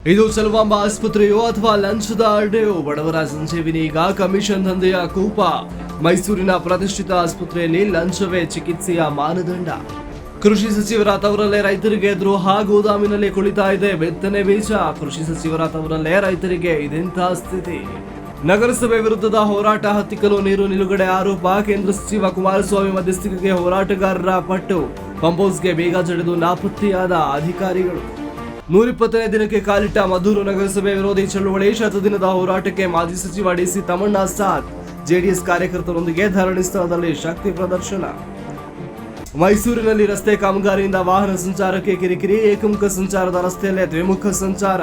ಇದು ಸೆಲ್ವಾಂಬ ಆಸ್ಪತ್ರೆಯೋ ಅಥವಾ ಲಂಚದ ಅಡ್ಡೆಯೋ? ಬಡವರ ಸಂಜೀವಿನಿ ಈಗ ಕಮಿಷನ್ ದಂಧೆಯ ಕೂಪ. ಮೈಸೂರಿನ ಪ್ರತಿಷ್ಠಿತ ಆಸ್ಪತ್ರೆಯಲ್ಲಿ ಲಂಚವೇ ಚಿಕಿತ್ಸೆಯ ಮಾನದಂಡ. ಕೃಷಿ ಸಚಿವರ ತವರಲ್ಲೇ ರೈತರಿಗೆ ದ್ರೋಹ, ಗೋದಾಮಿನಲ್ಲಿ ಕುಳಿತಾ ಇದೆ ಬಿತ್ತನೆ ಬೀಜ. ಕೃಷಿ ಸಚಿವರ ತವರಲ್ಲೇ ರೈತರಿಗೆ ಇದೆಂಥ ಸ್ಥಿತಿ? ನಗರಸಭೆ ವಿರುದ್ಧದ ಹೋರಾಟ ಹತ್ತಿಕ್ಕಲು ನೀರು ನಿಲುಗಡೆ ಆರೋಪ. ಕೇಂದ್ರ ಸಚಿವ ಕುಮಾರಸ್ವಾಮಿ ಮಧ್ಯಸ್ಥಿಕೆಗೆ ಹೋರಾಟಗಾರರ ಪಟ್ಟು. ಪಂಪ್ ಹೌಸ್ಗೆ ಬೇಗ ಜಡಿದು ನಾಪತ್ತೆಯಾದ ಅಧಿಕಾರಿಗಳು. 120ನೇ ದಿನಕ್ಕೆ ಕಾಲಿಟ್ಟ ಮದ್ದೂರು ನಗರಸಭೆ ವಿರೋಧಿ ಚಳುವಳಿ. ಶತದಿನದ ಹೋರಾಟಕ್ಕೆ ಮಾಜಿ ಸಚಿವ ಡಿಸಿ ತಮ್ಮಣ್ಣ ಸಾಥ್. ಜೆಡಿಎಸ್ ಕಾರ್ಯಕರ್ತರೊಂದಿಗೆ ಧರಣಿ ಸ್ಥಳದಲ್ಲಿ ಶಕ್ತಿ ಪ್ರದರ್ಶನ. ಮೈಸೂರಿನಲ್ಲಿ ರಸ್ತೆ ಕಾಮಗಾರಿಯಿಂದ ವಾಹನ ಸಂಚಾರಕ್ಕೆ ಕಿರಿಕಿರಿ. ಏಕಮುಖ ಸಂಚಾರದ ರಸ್ತೆಯಲ್ಲೇ ದ್ವಿಮುಖ ಸಂಚಾರ.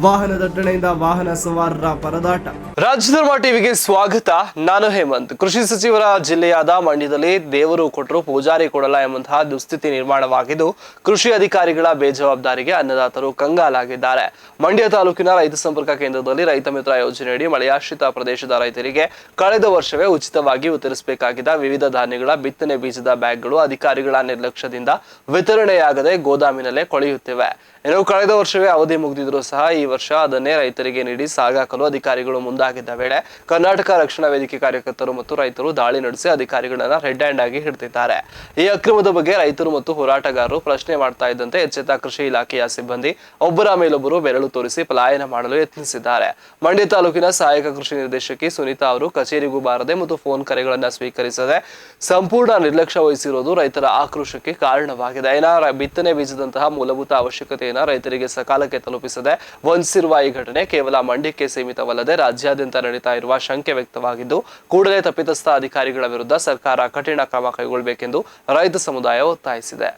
ವಾಹನ ದಟ್ಟಣೆಯಿಂದ ವಾಹನ ಸವಾರರ ಪರದಾಟ. ರಾಜಧರ್ಮ ಟಿವಿಗೆ ಸ್ವಾಗತ. ನಾನು ಹೇಮಂತ್. ಕೃಷಿ ಸಚಿವರ ಜಿಲ್ಲೆಯಾದ ಮಂಡ್ಯದಲ್ಲಿ ದೇವರು ಕೊಟ್ಟರು ಪೂಜಾರಿ ಕೊಡಲ್ಲ ಎಂಬಂತಹ ದುಸ್ಥಿತಿ ನಿರ್ಮಾಣವಾಗಿದ್ದು, ಕೃಷಿ ಅಧಿಕಾರಿಗಳ ಬೇಜವಾಬ್ದಾರಿಗೆ ಅನ್ನದಾತರು ಕಂಗಾಲಾಗಿದ್ದಾರೆ. ಮಂಡ್ಯ ತಾಲೂಕಿನ ರೈತ ಸಂಪರ್ಕ ಕೇಂದ್ರದಲ್ಲಿ ರೈತ ಮಿತ್ರ ಯೋಜನೆಯಡಿ ಮಳೆಯಾಶ್ರಿತ ಪ್ರದೇಶದ ರೈತರಿಗೆ ಕಳೆದ ವರ್ಷವೇ ಉಚಿತವಾಗಿ ವಿತರಿಸಬೇಕಾಗಿದ್ದ ವಿವಿಧ ಧಾನ್ಯಗಳ ಬಿತ್ತನೆ ಬೀಜದ ಬ್ಯಾಗ್ಗಳು ಅಧಿಕಾರಿಗಳ ನಿರ್ಲಕ್ಷ್ಯದಿಂದ ವಿತರಣೆಯಾಗದೆ ಗೋದಾಮಿನಲ್ಲೇ ಕೊಳೆಯುತ್ತಿವೆ. ಇನ್ನು ಕಳೆದ ವರ್ಷವೇ ಅವಧಿ ಮುಗಿದಿದ್ರೂ ಸಹ ಈ ವರ್ಷ ಅದನ್ನೇ ರೈತರಿಗೆ ನೀಡಿ ಸಾಗಾಕಲು ಅಧಿಕಾರಿಗಳು ಮುಂದಾಗಿದ್ದ ವೇಳೆ ಕರ್ನಾಟಕ ರಕ್ಷಣಾ ವೇದಿಕೆ ಕಾರ್ಯಕರ್ತರು ಮತ್ತು ರೈತರು ದಾಳಿ ನಡೆಸಿ ಅಧಿಕಾರಿಗಳನ್ನ ರೆಡ್ ಹ್ಯಾಂಡ್ ಆಗಿ ಹಿಡಿದಿದ್ದಾರೆ. ಈ ಅಕ್ರಮದ ಬಗ್ಗೆ ರೈತರು ಮತ್ತು ಹೋರಾಟಗಾರರು ಪ್ರಶ್ನೆ ಮಾಡ್ತಾ ಇದ್ದಂತೆ ಎಚ್ಚೆತ್ತ ಕೃಷಿ ಇಲಾಖೆಯ ಸಿಬ್ಬಂದಿ ಒಬ್ಬರ ಮೇಲೊಬ್ಬರು ಬೆರಳು ತೋರಿಸಿ ಪಲಾಯನ ಮಾಡಲು ಯತ್ನಿಸಿದ್ದಾರೆ. ಮಂಡ್ಯ ತಾಲೂಕಿನ ಸಹಾಯಕ ಕೃಷಿ ನಿರ್ದೇಶಕಿ ಸುನೀತಾ ಅವರು ಕಚೇರಿಗೂ ಬಾರದೆ ಮತ್ತು ಫೋನ್ ಕರೆಗಳನ್ನ ಸ್ವೀಕರಿಸದೆ ಸಂಪೂರ್ಣ ನಿರ್ಲಕ್ಷ್ಯ ವಹಿಸಿರುವುದು ರೈತರ ಆಕ್ರೋಶಕ್ಕೆ ಕಾರಣವಾಗಿದೆ. ಬಿತ್ತನೆ ಬೀಜದಂತಹ ಮೂಲಭೂತ ಅವಶ್ಯಕತೆಯನ್ನ ರೈತರಿಗೆ ಸಕಾಲಕ್ಕೆ ತಲುಪಿಸದೆ ವಂಚಿಸಿರುವ ಈ ಘಟನೆ ಕೇವಲ ಮಂಡ್ಯಕ್ಕೆ ಸೀಮಿತವಲ್ಲದೆ ರಾಜ್ಯಾದ್ಯಂತ ನಡೀತಾ ಇರುವ ಶಂಕೆ ವ್ಯಕ್ತವಾಗಿದ್ದು, ಕೂಡಲೇ ತಪ್ಪಿತಸ್ಥ ಅಧಿಕಾರಿಗಳ ವಿರುದ್ಧ ಸರ್ಕಾರ ಕಠಿಣ ಕ್ರಮ ಕೈಗೊಳ್ಳಬೇಕೆಂದು ರೈತ ಸಮುದಾಯ ಒತ್ತಾಯಿಸಿದೆ.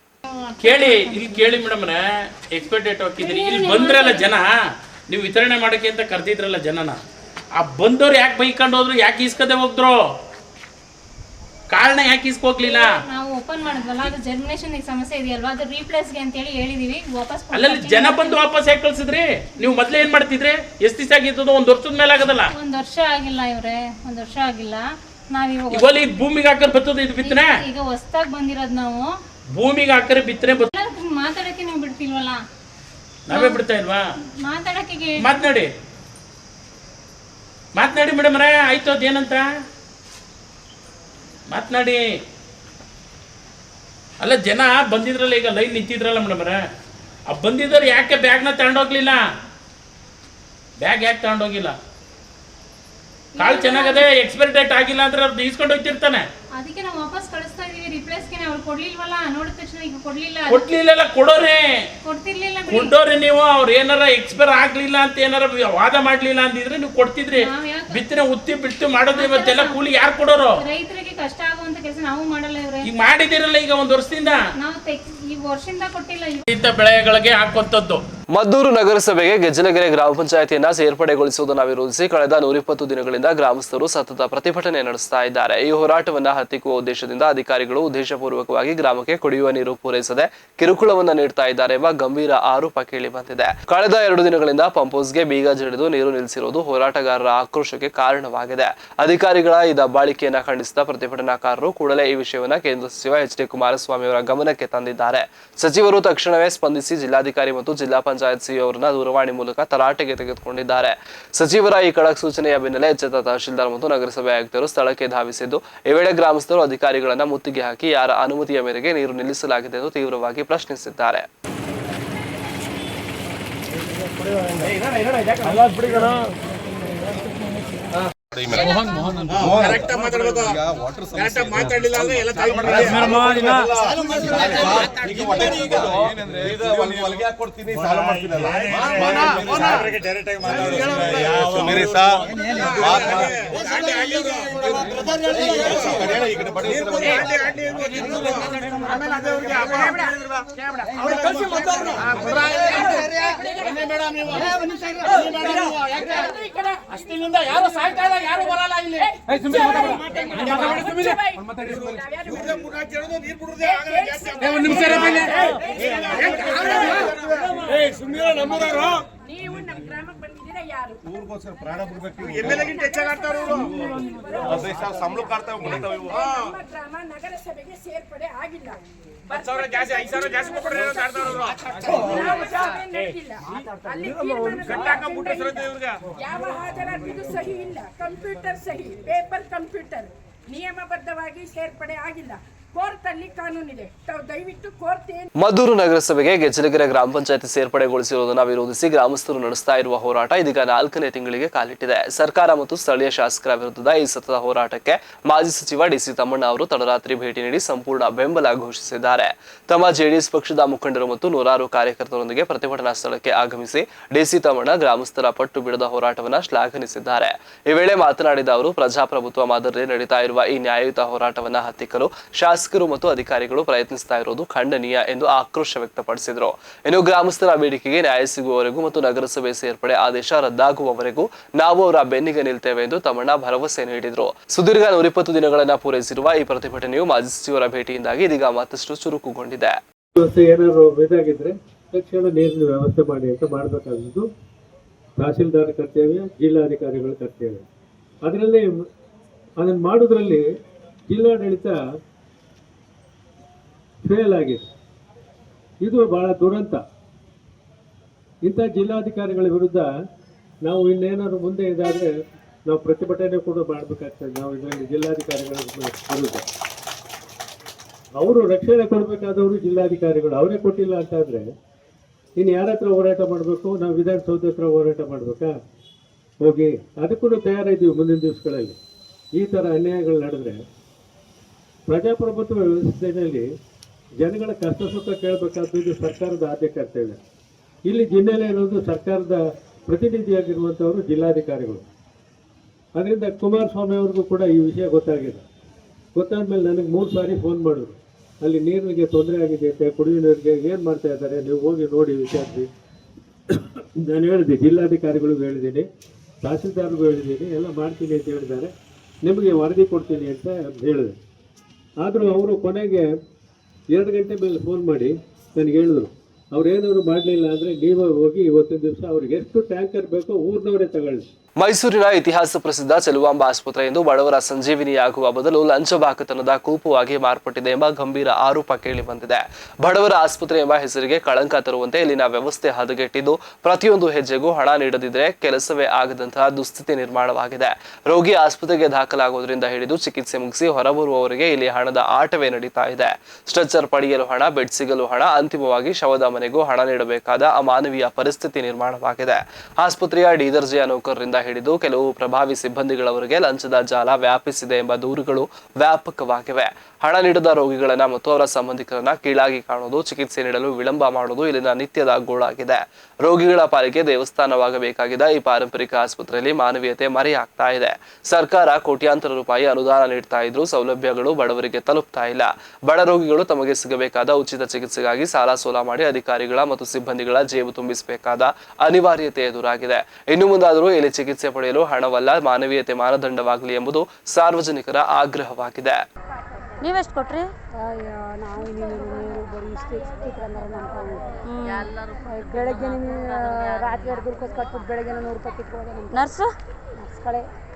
ಕೇಳಿ ಮೇಡಮ್, ಎಕ್ಸ್ಪೈರ್ ಡೇಟ್ ಹಾಕಿದ್ರಿ, ಇಲ್ಲಿ ಬಂದ್ರಲ್ಲ ಜನ, ನೀವು ವಿತರಣೆ ಮಾಡಕ್ಕೆ ಅಂತ ಕರೆದಿದ್ರಲ್ಲ ಜನನ, ಆ ಬಂದವ್ರು ಯಾಕೆ ಬೈಕೊಂಡು ಹೋದ್ರು, ಯಾಕೆ ಇಸ್ಕದೆ ಹೋದ್ರು, ಕಾರಣ ಯಾಕೆ ಇಸ್ಕೋಗ್ಲಿಲ್ಲ? ನಾವು ಓಪನ್ ಮಾಡಿದ್ವಲ್ಲ, ಅದು ಜರ್ಮಿನೇಷನ್ ಸಮಸ್ಯೆ ಇದೆಯಲ್ವಾ, ಅದು ರೀಪ್ಲೇಸ್ಗೆ ಅಂತ ಹೇಳಿ ಹೇಳಿದೀವಿ. ವಾಪಸ್ ಅಲ್ಲಲ್ಲಿ ಜನ ಬಂದು ವಾಪಸ್ ಯಾಕೆ ಕಳ್ಸಿದ್ರಿ? ನೀವು ಮೊದ್ಲೇ ಏನ್ ಮಾಡ್ತಿದ್ರಿ? ಎಷ್ಟು ದಿವಸ ಆಗಿದ್ದು? 1 ವರ್ಷದ ಮೇಲೆ ಆಗದಲ್ಲ. 1 ವರ್ಷ ಆಗಿಲ್ಲ ಇವ್ರೆ, 1 ವರ್ಷ ಆಗಿಲ್ಲ. ನಾವ್ ಇವಾಗ ಭೂಮಿಗೆ ಹಾಕರ್ ಬರ್ತದೆ ಇದು ಬಿತ್ತನೆ. ಈಗ ಹೊಸದಾಗಿ ಬಂದಿರೋದು ನಾವು. ಭೂಮಿಗೆ ಹಾಕರೆ ಬಿತ್ತನೆ ಮಾತಾಡಕ್ಕೆ ನೀವು ಬಿಡ್ತಿಲ್ವಲ್ಲ? ನಾವೇ ಬಿಡ್ತಾ ಇಲ್ವಾ ಮಾತಾಡಕ್ಕೆ? ಮಾತನಾಡಿ ಮೇಡಮ್ ರೇ, ಆಯ್ತು ಅದೇನಂತ ಮಾತನಾಡಿ. ಅಲ್ಲ ಜನ ಬಂದಿದ್ರಲ್ಲ, ಈಗ ಲೈನ್ ನಿಂತಿದ್ರಲ್ಲ ಮೇಡಮ್ ರೇ, ಆ ಬಂದಿದ್ರು ಯಾಕೆ ಬ್ಯಾಗ್ನ ತಗೊಂಡೋಗ್ಲಿಲ್ಲ? ಬ್ಯಾಗ್ ಯಾಕೆ ತಗೊಂಡೋಗಿಲ್ಲ? ಕಾಳು ಚೆನ್ನಾಗದೆ, ಎಕ್ಸ್ಪೈರಿ ಡೇಟ್ ಆಗಿಲ್ಲ ಅಂದ್ರೆ ಅವ್ರು ಈಸ್ಕೊಂಡು ಹೋಗ್ತಿರ್ತಾನೆ. ಅದಕ್ಕೆ ನಾವು ವಾಪಸ್ ಕಳಿಸ್ತಾ ಇದೀವಿ. ರಿಪ್ಲೇಸ್ಗೆ ಅವ್ರು ಕೊಡ್ಲಿಲ್ವಲ್ಲ, ನೋಡಿದ ತಕ್ಷಣ ಈಗ ಕೊಡ್ಲಿಲ್ಲ. ಕೊಡ್ತಿರ್ಲಿಲ್ಲ. ಕೊಡೋರಿ ನೀವು. ಅವ್ರು ಏನಾರ ಎಕ್ಸ್ಪೈರ್ ಆಗ್ಲಿಲ್ಲ ಅಂತ ಏನಾರ ವಾದ ಮಾಡ್ಲಿಲ್ಲ ಅಂದಿದ್ರೆ ನೀವು ಕೊಡ್ತಿದ್ರಿ. ಬಿತ್ತನೆ ಉತ್ತಿ ಬಿಟ್ಟು ಮಾಡೋದು ಇವತ್ತೆಲ್ಲ ಕೂಲಿ ಯಾರು ಕೊಡೋರು? ರೈತರಿಗೆ ಕಷ್ಟ ಆಗುವಂತ ಕೆಲಸ ನಾವು ಮಾಡಲ್ಲ ಇವ್ರೆ. ಈಗ ಮಾಡಿದಿರಲ್ಲ, ಈಗ 1 ವರ್ಷದಿಂದ. ನಾವು ಈ ವರ್ಷದಿಂದ ಕೊಟ್ಟಿಲ್ಲ. ಇಂಥ ಬೆಳೆಗಳಿಗೆ ಹಾಕುವಂತದ್ದು. ಮದ್ದೂರು ನಗರಸಭೆಗೆ ಗೆಜ್ಜಲಗೆರೆ ಗ್ರಾಮ ಪಂಚಾಯತಿಯನ್ನ ಸೇರ್ಪಡೆಗೊಳಿಸುವುದನ್ನು ವಿರೋಧಿಸಿ ಕಳೆದ 120 ದಿನಗಳಿಂದ ಗ್ರಾಮಸ್ಥರು ಸತತ ಪ್ರತಿಭಟನೆ ನಡೆಸ್ತಾ ಇದ್ದಾರೆ. ಈ ಹೋರಾಟವನ್ನ ಹತ್ತಿಕ್ಕುವ ಉದ್ದೇಶದಿಂದ ಅಧಿಕಾರಿಗಳು ಉದ್ದೇಶಪೂರ್ವಕವಾಗಿ ಗ್ರಾಮಕ್ಕೆ ಕುಡಿಯುವ ನೀರು ಪೂರೈಸದೆ ಕಿರುಕುಳವನ್ನ ನೀಡ್ತಾ ಇದ್ದಾರೆ ಎಂಬ ಗಂಭೀರ ಆರೋಪ ಕೇಳಿ ಬಂದಿದೆ. ಕಳೆದ 2 ದಿನಗಳಿಂದ ಪಂಪ್ ಹೌಸ್ಗೆ ಬೀಗ ಜಡಿದು ನೀರು ನಿಲ್ಲಿಸಿರುವುದು ಹೋರಾಟಗಾರರ ಆಕ್ರೋಶಕ್ಕೆ ಕಾರಣವಾಗಿದೆ. ಅಧಿಕಾರಿಗಳ ಈ ದಬ್ಬಾಳಿಕೆಯನ್ನ ಖಂಡಿಸಿದ ಪ್ರತಿಭಟನಾಕಾರರು ಕೂಡಲೇ ಈ ವಿಷಯವನ್ನ ಕೇಂದ್ರ ಸಚಿವ ಎಚ್.ಡಿ. ಕುಮಾರಸ್ವಾಮಿ ಅವರ ಗಮನಕ್ಕೆ ತಂದಿದ್ದಾರೆ. ಸಚಿವರು ತಕ್ಷಣವೇ ಸ್ಪಂದಿಸಿ ಜಿಲ್ಲಾಧಿಕಾರಿ ಮತ್ತು ಜಿಲ್ಲಾ ಪಂಚಾಯತ್ ಸಿಇಒ ಅವರನ್ನ ದೂರವಾಣಿ ಮೂಲಕ ತರಾಟೆಗೆ ತೆಗೆದುಕೊಂಡಿದ್ದಾರೆ. ಸಚಿವರ ಈ ಖಡಕ್ ಸೂಚನೆಯ ಬೆನ್ನಲ್ಲೇ ಎಚ್ಚೆತ್ತ ತಹಶೀಲ್ದಾರ್ ಮತ್ತು ನಗರಸಭೆ ಆಯುಕ್ತರು ಸ್ಥಳಕ್ಕೆ ಧಾವಿಸಿದ್ದು, ಈ ವೇಳೆ ಗ್ರಾಮಸ್ಥರು ಅಧಿಕಾರಿಗಳನ್ನ ಮುತ್ತಿಗೆ ಹಾಕಿ ಯಾರ ಅನುಮತಿಯ ಮೇರೆಗೆ ನೀರು ನಿಲ್ಲಿಸಲಾಗಿದೆ ಎಂದು ತೀವ್ರವಾಗಿ ಪ್ರಶ್ನಿಸಿದ್ದಾರೆ. ಅಷ್ಟಿನಿಂದ ಯಾರು ಸಾಯ್ತಾ ಇಲ್ಲ, ಯಾರು ಬರಲ್ಲ ಇಲ್ಲಿ. ನೀವು ನಮ್ಮ ಗ್ರಾಮಕ್ಕೆ ಬಂದಿದ್ದೀರಾ? ಯಾರು ಊರಿಗೋಸ್ಕರ ಪ್ರಾಣ ಬಿಡಬೇಕು. ಎಮ್ಮೆಲೆಗಿಂತ ಹೆಚ್ಚಾಗ್ತಾರ ಅವರು. 15,000 ಸಂಬಳ ಕಾಡ್ತಾವೆ. ನಮ್ಮ ಗ್ರಾಮ ನಗರಸಭೆಗೆ ಸೇರ್ಪಡೆ ಆಗಿಲ್ಲ. ನಾವು ಜಾಮೀನ್ ನಡೆದಿಲ್ಲ. ಅಲ್ಲಿ ಯಾವ ಹಾಜರಾತಿಗೂ ಸಹಿ ಇಲ್ಲ, ಕಂಪ್ಯೂಟರ್ ಸಹಿ, ಪೇಪರ್ ಕಂಪ್ಯೂಟರ್, ನಿಯಮಬದ್ಧವಾಗಿ ಸೇರ್ಪಡೆ ಆಗಿಲ್ಲ. ಕೋರ್ಟ್ ಅಲ್ಲಿ ಕಾನೂನಿದೆ, ದಯವಿಟ್ಟು ಕೋರ್ಟ್ ಮದ್ದೂರು ನಗರಸಭೆಗೆ ಗೆಜ್ಜಲಗೆರೆ ಗ್ರಾಮ ಪಂಚಾಯತಿ ಸೇರ್ಪಡೆಗೊಳಿಸಿರುವುದನ್ನು ವಿರೋಧಿಸಿ ಗ್ರಾಮಸ್ಥರು ನಡೆಸ್ತಾ ಇರುವ ಹೋರಾಟ ಇದೀಗ 4ನೇ ತಿಂಗಳಿಗೆ ಕಾಲಿಟ್ಟಿದೆ. ಸರ್ಕಾರ ಮತ್ತು ಸ್ಥಳೀಯ ಶಾಸಕರ ವಿರುದ್ಧದ ಈ ಸತತ ಹೋರಾಟಕ್ಕೆ ಮಾಜಿ ಸಚಿವ ಡಿಸಿ ತಮ್ಮಣ್ಣ ಅವರು ತಡರಾತ್ರಿ ಭೇಟಿ ನೀಡಿ ಸಂಪೂರ್ಣ ಬೆಂಬಲ ಘೋಷಿಸಿದ್ದಾರೆ. ತಮ್ಮ ಜೆಡಿಎಸ್ ಪಕ್ಷದ ಮುಖಂಡರು ಮತ್ತು ನೂರಾರು ಕಾರ್ಯಕರ್ತರೊಂದಿಗೆ ಪ್ರತಿಭಟನಾ ಸ್ಥಳಕ್ಕೆ ಆಗಮಿಸಿ ಡಿಸಿ ತಮ್ಮಣ್ಣ ಗ್ರಾಮಸ್ಥರ ಪಟ್ಟು ಬಿಡದ ಹೋರಾಟವನ್ನು ಶ್ಲಾಘಿಸಿದ್ದಾರೆ. ಈ ವೇಳೆ ಮಾತನಾಡಿದ ಅವರು ಪ್ರಜಾಪ್ರಭುತ್ವ ಮಾದರಿಯಲ್ಲಿ ನಡೀತಾ ಇರುವ ಈ ನ್ಯಾಯಯುತ ಹೋರಾಟವನ್ನು ಹತ್ತಿಕ್ಕಲು ಶಾಸಕರು ಮತ್ತು ಅಧಿಕಾರಿಗಳು ಪ್ರಯತ್ನಿಸ್ತಾ ಇರುವುದು ಖಂಡನೀಯ ಎಂದು ಆಕ್ರೋಶ ವ್ಯಕ್ತಪಡಿಸಿದರು. ಇನ್ನು ಗ್ರಾಮಸ್ಥರ ಬೇಡಿಕೆಗೆ ನ್ಯಾಯ ಸಿಗುವವರೆಗೂ ಮತ್ತು ನಗರಸಭೆ ಸೇರ್ಪಡೆ ಆದೇಶ ರದ್ದಾಗುವವರೆಗೂ ನಾವು ಅವರ ಬೆನ್ನಿಗೆ ನಿಲ್ತೇವೆ ಎಂದು ತಮ್ಮಣ್ಣ ಭರವಸೆ ನೀಡಿದರು. ಸುದೀರ್ಘ 120 ದಿನಗಳನ್ನು ಪೂರೈಸಿರುವ ಈ ಪ್ರತಿಭಟನೆಯು ಮಾಜಿ ಸಚಿವರ ಭೇಟಿಯಿಂದಾಗಿ ಇದೀಗ ಮತ್ತಷ್ಟು ಚುರುಕುಗೊಂಡಿದೆ. ಏನಾದ್ರು ಇದಾಗಿದ್ರೆ ತಕ್ಷಣ ನೀರಿನ ವ್ಯವಸ್ಥೆ ಮಾಡಿ ಅಂತ ಮಾಡಬೇಕಾಗಿದ್ದು ತಹಸೀಲ್ದಾರ್ ಕರ್ತವ್ಯ, ಜಿಲ್ಲಾಧಿಕಾರಿಗಳ ಕರ್ತವ್ಯ. ಅದರಲ್ಲಿ ಅದನ್ನು ಮಾಡೋದ್ರಲ್ಲಿ ಜಿಲ್ಲಾಡಳಿತ ಫೇಲ್ ಆಗಿದೆ. ಇದು ಬಹಳ ದುರಂತ. ಇಂಥ ಜಿಲ್ಲಾಧಿಕಾರಿಗಳ ವಿರುದ್ಧ ನಾವು ಇನ್ನೇನಾದ್ರು ಮುಂದೆ ಇದಾದರೆ ನಾವು ಪ್ರತಿಭಟನೆ ಕೂಡ ಮಾಡಬೇಕಾಗ್ತದೆ. ನಾವು ಇದರಲ್ಲಿ ಜಿಲ್ಲಾಧಿಕಾರಿಗಳ ವಿರುದ್ಧ ಅವರು ರಕ್ಷಣೆ ಕೊಡಬೇಕಾದವರು ಜಿಲ್ಲಾಧಿಕಾರಿಗಳು, ಅವರೇ ಕೊಟ್ಟಿಲ್ಲ ಅಂತಾದರೆ ಇನ್ನು ಯಾರ ಹತ್ರ ಹೋರಾಟ ಮಾಡಬೇಕು? ನಾವು ವಿಧಾನಸೌಧ ಹತ್ರ ಹೋರಾಟ ಮಾಡಬೇಕಾ? ಹೋಗಿ ಅದಕ್ಕೂ ತಯಾರಿದ್ದೀವಿ. ಮುಂದಿನ ದಿವಸಗಳಲ್ಲಿ ಈ ಥರ ಅನ್ಯಾಯಗಳು ನಡೆದ್ರೆ ಪ್ರಜಾಪ್ರಭುತ್ವ ವ್ಯವಸ್ಥೆಯಲ್ಲಿ ಜನಗಳ ಕಷ್ಟ ಸುಖ ಕೇಳಬೇಕಾದ್ದು ಸರ್ಕಾರದ ಆದ್ಯ ಕರ್ತವ್ಯ. ಇಲ್ಲಿ ಜಿಲ್ಲೆಯಲ್ಲಿ ಇರೋದು ಸರ್ಕಾರದ ಪ್ರತಿನಿಧಿಯಾಗಿರುವಂಥವರು ಜಿಲ್ಲಾಧಿಕಾರಿಗಳು. ಅದರಿಂದ ಕುಮಾರಸ್ವಾಮಿ ಅವ್ರಿಗೂ ಕೂಡ ಈ ವಿಷಯ ಗೊತ್ತಾಗಿದೆ. ಗೊತ್ತಾದ್ಮೇಲೆ ನನಗೆ 3 ಸಾರಿ ಫೋನ್ ಮಾಡಿದ್ರು. ಅಲ್ಲಿ ನೀರಿಗೆ ತೊಂದರೆ ಆಗಿದೆ ಅಂತ, ಕುಡಿಯುವ ನೀರಿಗೆ ಏನು ಮಾಡ್ತಾ ಇದ್ದಾರೆ ನೀವು ಹೋಗಿ ನೋಡಿ ವಿಚಾರಿಸಿ. ನಾನು ಹೇಳಿದೆ, ಜಿಲ್ಲಾಧಿಕಾರಿಗಳಿಗೂ ಹೇಳಿದ್ದೀನಿ, ತಹಸೀಲ್ದಾರ್ಗೂ ಹೇಳಿದ್ದೀನಿ, ಎಲ್ಲ ಮಾಡ್ತೀನಿ ಅಂತ ಹೇಳಿದ್ದಾರೆ. ನಿಮಗೆ ವರದಿ ಕೊಡ್ತೀನಿ ಅಂತ ಹೇಳಿದೆ. ಆದರೂ ಅವರು ಕೊನೆಗೆ 2 ಗಂಟೆ ಮೇಲೆ ಫೋನ್ ಮಾಡಿ ನನಗೆ ಹೇಳಿದ್ರು, ಅವ್ರೇನಾದ್ರು ಮಾಡಲಿಲ್ಲ ಅಂದರೆ ನೀವು ಹೋಗಿ ಇವತ್ತಿನ ದಿವಸ ಅವ್ರಿಗೆ ಎಷ್ಟು ಟ್ಯಾಂಕರ್ ಬೇಕೋ ಊರಿನವರೇ ತಗೊಳ್ಳಿ. ಮೈಸೂರಿನ ಇತಿಹಾಸ ಪ್ರಸಿದ್ಧ ಚೆಲುವಾಂಬ ಆಸ್ಪತ್ರೆ ಎಂದು ಬಡವರ ಸಂಜೀವಿನಿಯಾಗುವ ಬದಲು ಲಂಚಬಾಕತನದ ಕೂಪುವಾಗಿ ಮಾರ್ಪಟ್ಟಿದೆ ಎಂಬ ಗಂಭೀರ ಆರೋಪ ಕೇಳಿ ಬಂದಿದೆ. ಬಡವರ ಆಸ್ಪತ್ರೆ ಎಂಬ ಹೆಸರಿಗೆ ಕಳಂಕ ತರುವಂತೆ ಇಲ್ಲಿನ ವ್ಯವಸ್ಥೆ ಹದಗೆಟ್ಟಿದ್ದು ಪ್ರತಿಯೊಂದು ಹೆಜ್ಜೆಗೂ ಹಣ ನೀಡದಿದ್ರೆ ಕೆಲಸವೇ ಆಗದಂತಹ ದುಸ್ಥಿತಿ ನಿರ್ಮಾಣವಾಗಿದೆ. ರೋಗಿ ಆಸ್ಪತ್ರೆಗೆ ದಾಖಲಾಗುವುದರಿಂದ ಹಿಡಿದು ಚಿಕಿತ್ಸೆ ಮುಗಿಸಿ ಹೊರಬರುವವರೆಗೆ ಇಲ್ಲಿ ಹಣದ ಆಟವೇ ನಡೀತಾ ಇದೆ. ಸ್ಟ್ರೆಚರ್ ಪಡೆಯಲು ಹಣ, ಬೆಡ್ ಸಿಗಲು ಹಣ, ಅಂತಿಮವಾಗಿ ಶವದ ಮನೆಗೂ ಹಣ ನೀಡಬೇಕಾದ ಅಮಾನವೀಯ ಪರಿಸ್ಥಿತಿ ನಿರ್ಮಾಣವಾಗಿದೆ. ಆಸ್ಪತ್ರೆಯ ಡಿ ದರ್ಜೆಯ ನೌಕರರಿಂದ ಹಿಡಿದು ಕೆಲವು ಪ್ರಭಾವಿ ಸಿಬ್ಬಂದಿಗಳವರೆಗೆ ಲಂಚದ ಜಾಲ ವ್ಯಾಪಿಸಿದೆ ಎಂಬ ದೂರುಗಳು ವ್ಯಾಪಕವಾಗಿವೆ. ಹಣ ನೀಡದ ರೋಗಿಗಳನ್ನ ಮತ್ತು ಅವರ ಸಂಬಂಧಿಕರನ್ನ ಕೀಳಾಗಿ ಕಾಣುವುದು, ಚಿಕಿತ್ಸೆ ನೀಡಲು ವಿಳಂಬ ಮಾಡುವುದು ಇಲ್ಲಿನ ನಿತ್ಯದ ಗೋಳಾಗಿದೆ. ರೋಗಿಗಳ ಪಾಲಿಗೆ ದೇವಸ್ಥಾನವಾಗಬೇಕಾಗಿದ್ದ ಈ ಪಾರಂಪರಿಕ ಆಸ್ಪತ್ರೆಯಲ್ಲಿ ಮಾನವೀಯತೆ ಮರೆಯಾಗ್ತಾ ಇದೆ. ಸರ್ಕಾರ ಕೋಟ್ಯಾಂತರ ರೂಪಾಯಿ ಅನುದಾನ ನೀಡ್ತಾ ಇದ್ರೂ ಸೌಲಭ್ಯಗಳು ಬಡವರಿಗೆ ತಲುಪ್ತಾ ಇಲ್ಲ. ಬಡ ರೋಗಿಗಳು ತಮಗೆ ಸಿಗಬೇಕಾದ ಉಚಿತ ಚಿಕಿತ್ಸೆಗಾಗಿ ಸಾಲ ಸೋಲ ಮಾಡಿ ಅಧಿಕಾರಿಗಳ ಮತ್ತು ಸಿಬ್ಬಂದಿಗಳ ಜೇಬು ತುಂಬಿಸಬೇಕಾದ ಅನಿವಾರ್ಯತೆ ಎದುರಾಗಿದೆ. ಇನ್ನು ಮುಂದಾದರೂ ಇಲ್ಲಿ ಚಿಕಿತ್ಸೆ ಪಡೆಯಲು ಹಣವಲ್ಲ, ಮಾನವೀಯತೆ ಮಾನದಂಡವಾಗಲಿ ಎಂಬುದು ಸಾರ್ವಜನಿಕರ ಆಗ್ರಹವಾಗಿದೆ. ನೀವೆಷ್ಟು ಕೊಟ್ರಿ? ನಾವು ಬೆಳಗ್ಗೆ ರಾತ್ರಿ ದುರ್ಕೋಸ್ ಕಟ್ಬಿಟ್ಟು ಬೆಳಗ್ಗೆ 100 ರೂಪಾಯಿ ಕಿತ್ಕೊಳ್ಳೋದು.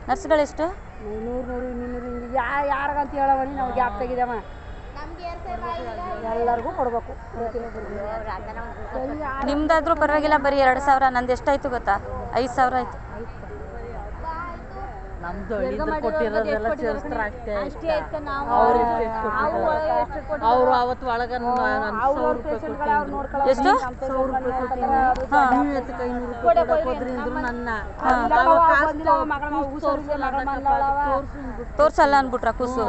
ನರ್ಸ್ಗಳೆಷ್ಟು? 100 200 ಯಾರಿಗಂತ ಹೇಳವನಿ ನಾವು ಗ್ಯಾಪ್ ತೆಗಿದಮ್ಮ, ಎಲ್ಲರಿಗೂ ಕೊಡ್ಬೇಕು. ನಿಮ್ದಾದ್ರೂ ಪರವಾಗಿಲ್ಲ, ಬರೀ 2,000. ನಂದು ಎಷ್ಟಾಯ್ತು ಗೊತ್ತಾ? 5,000 ಆಯ್ತು. ನಮ್ದು ಕೊಟ್ಟಿರೋದೆಲ್ಲ ಸೇರಿಸ್ತಾರೆ ಅಷ್ಟೇ. ಅವರು ಅವತ್ತು ಒಳಗೆ ಎಷ್ಟು? 100 ರೂಪಾಯಿ ತೋರ್ಸಲ್ಲ ಅನ್ಬಿಟ್ರ ಕೂಸು?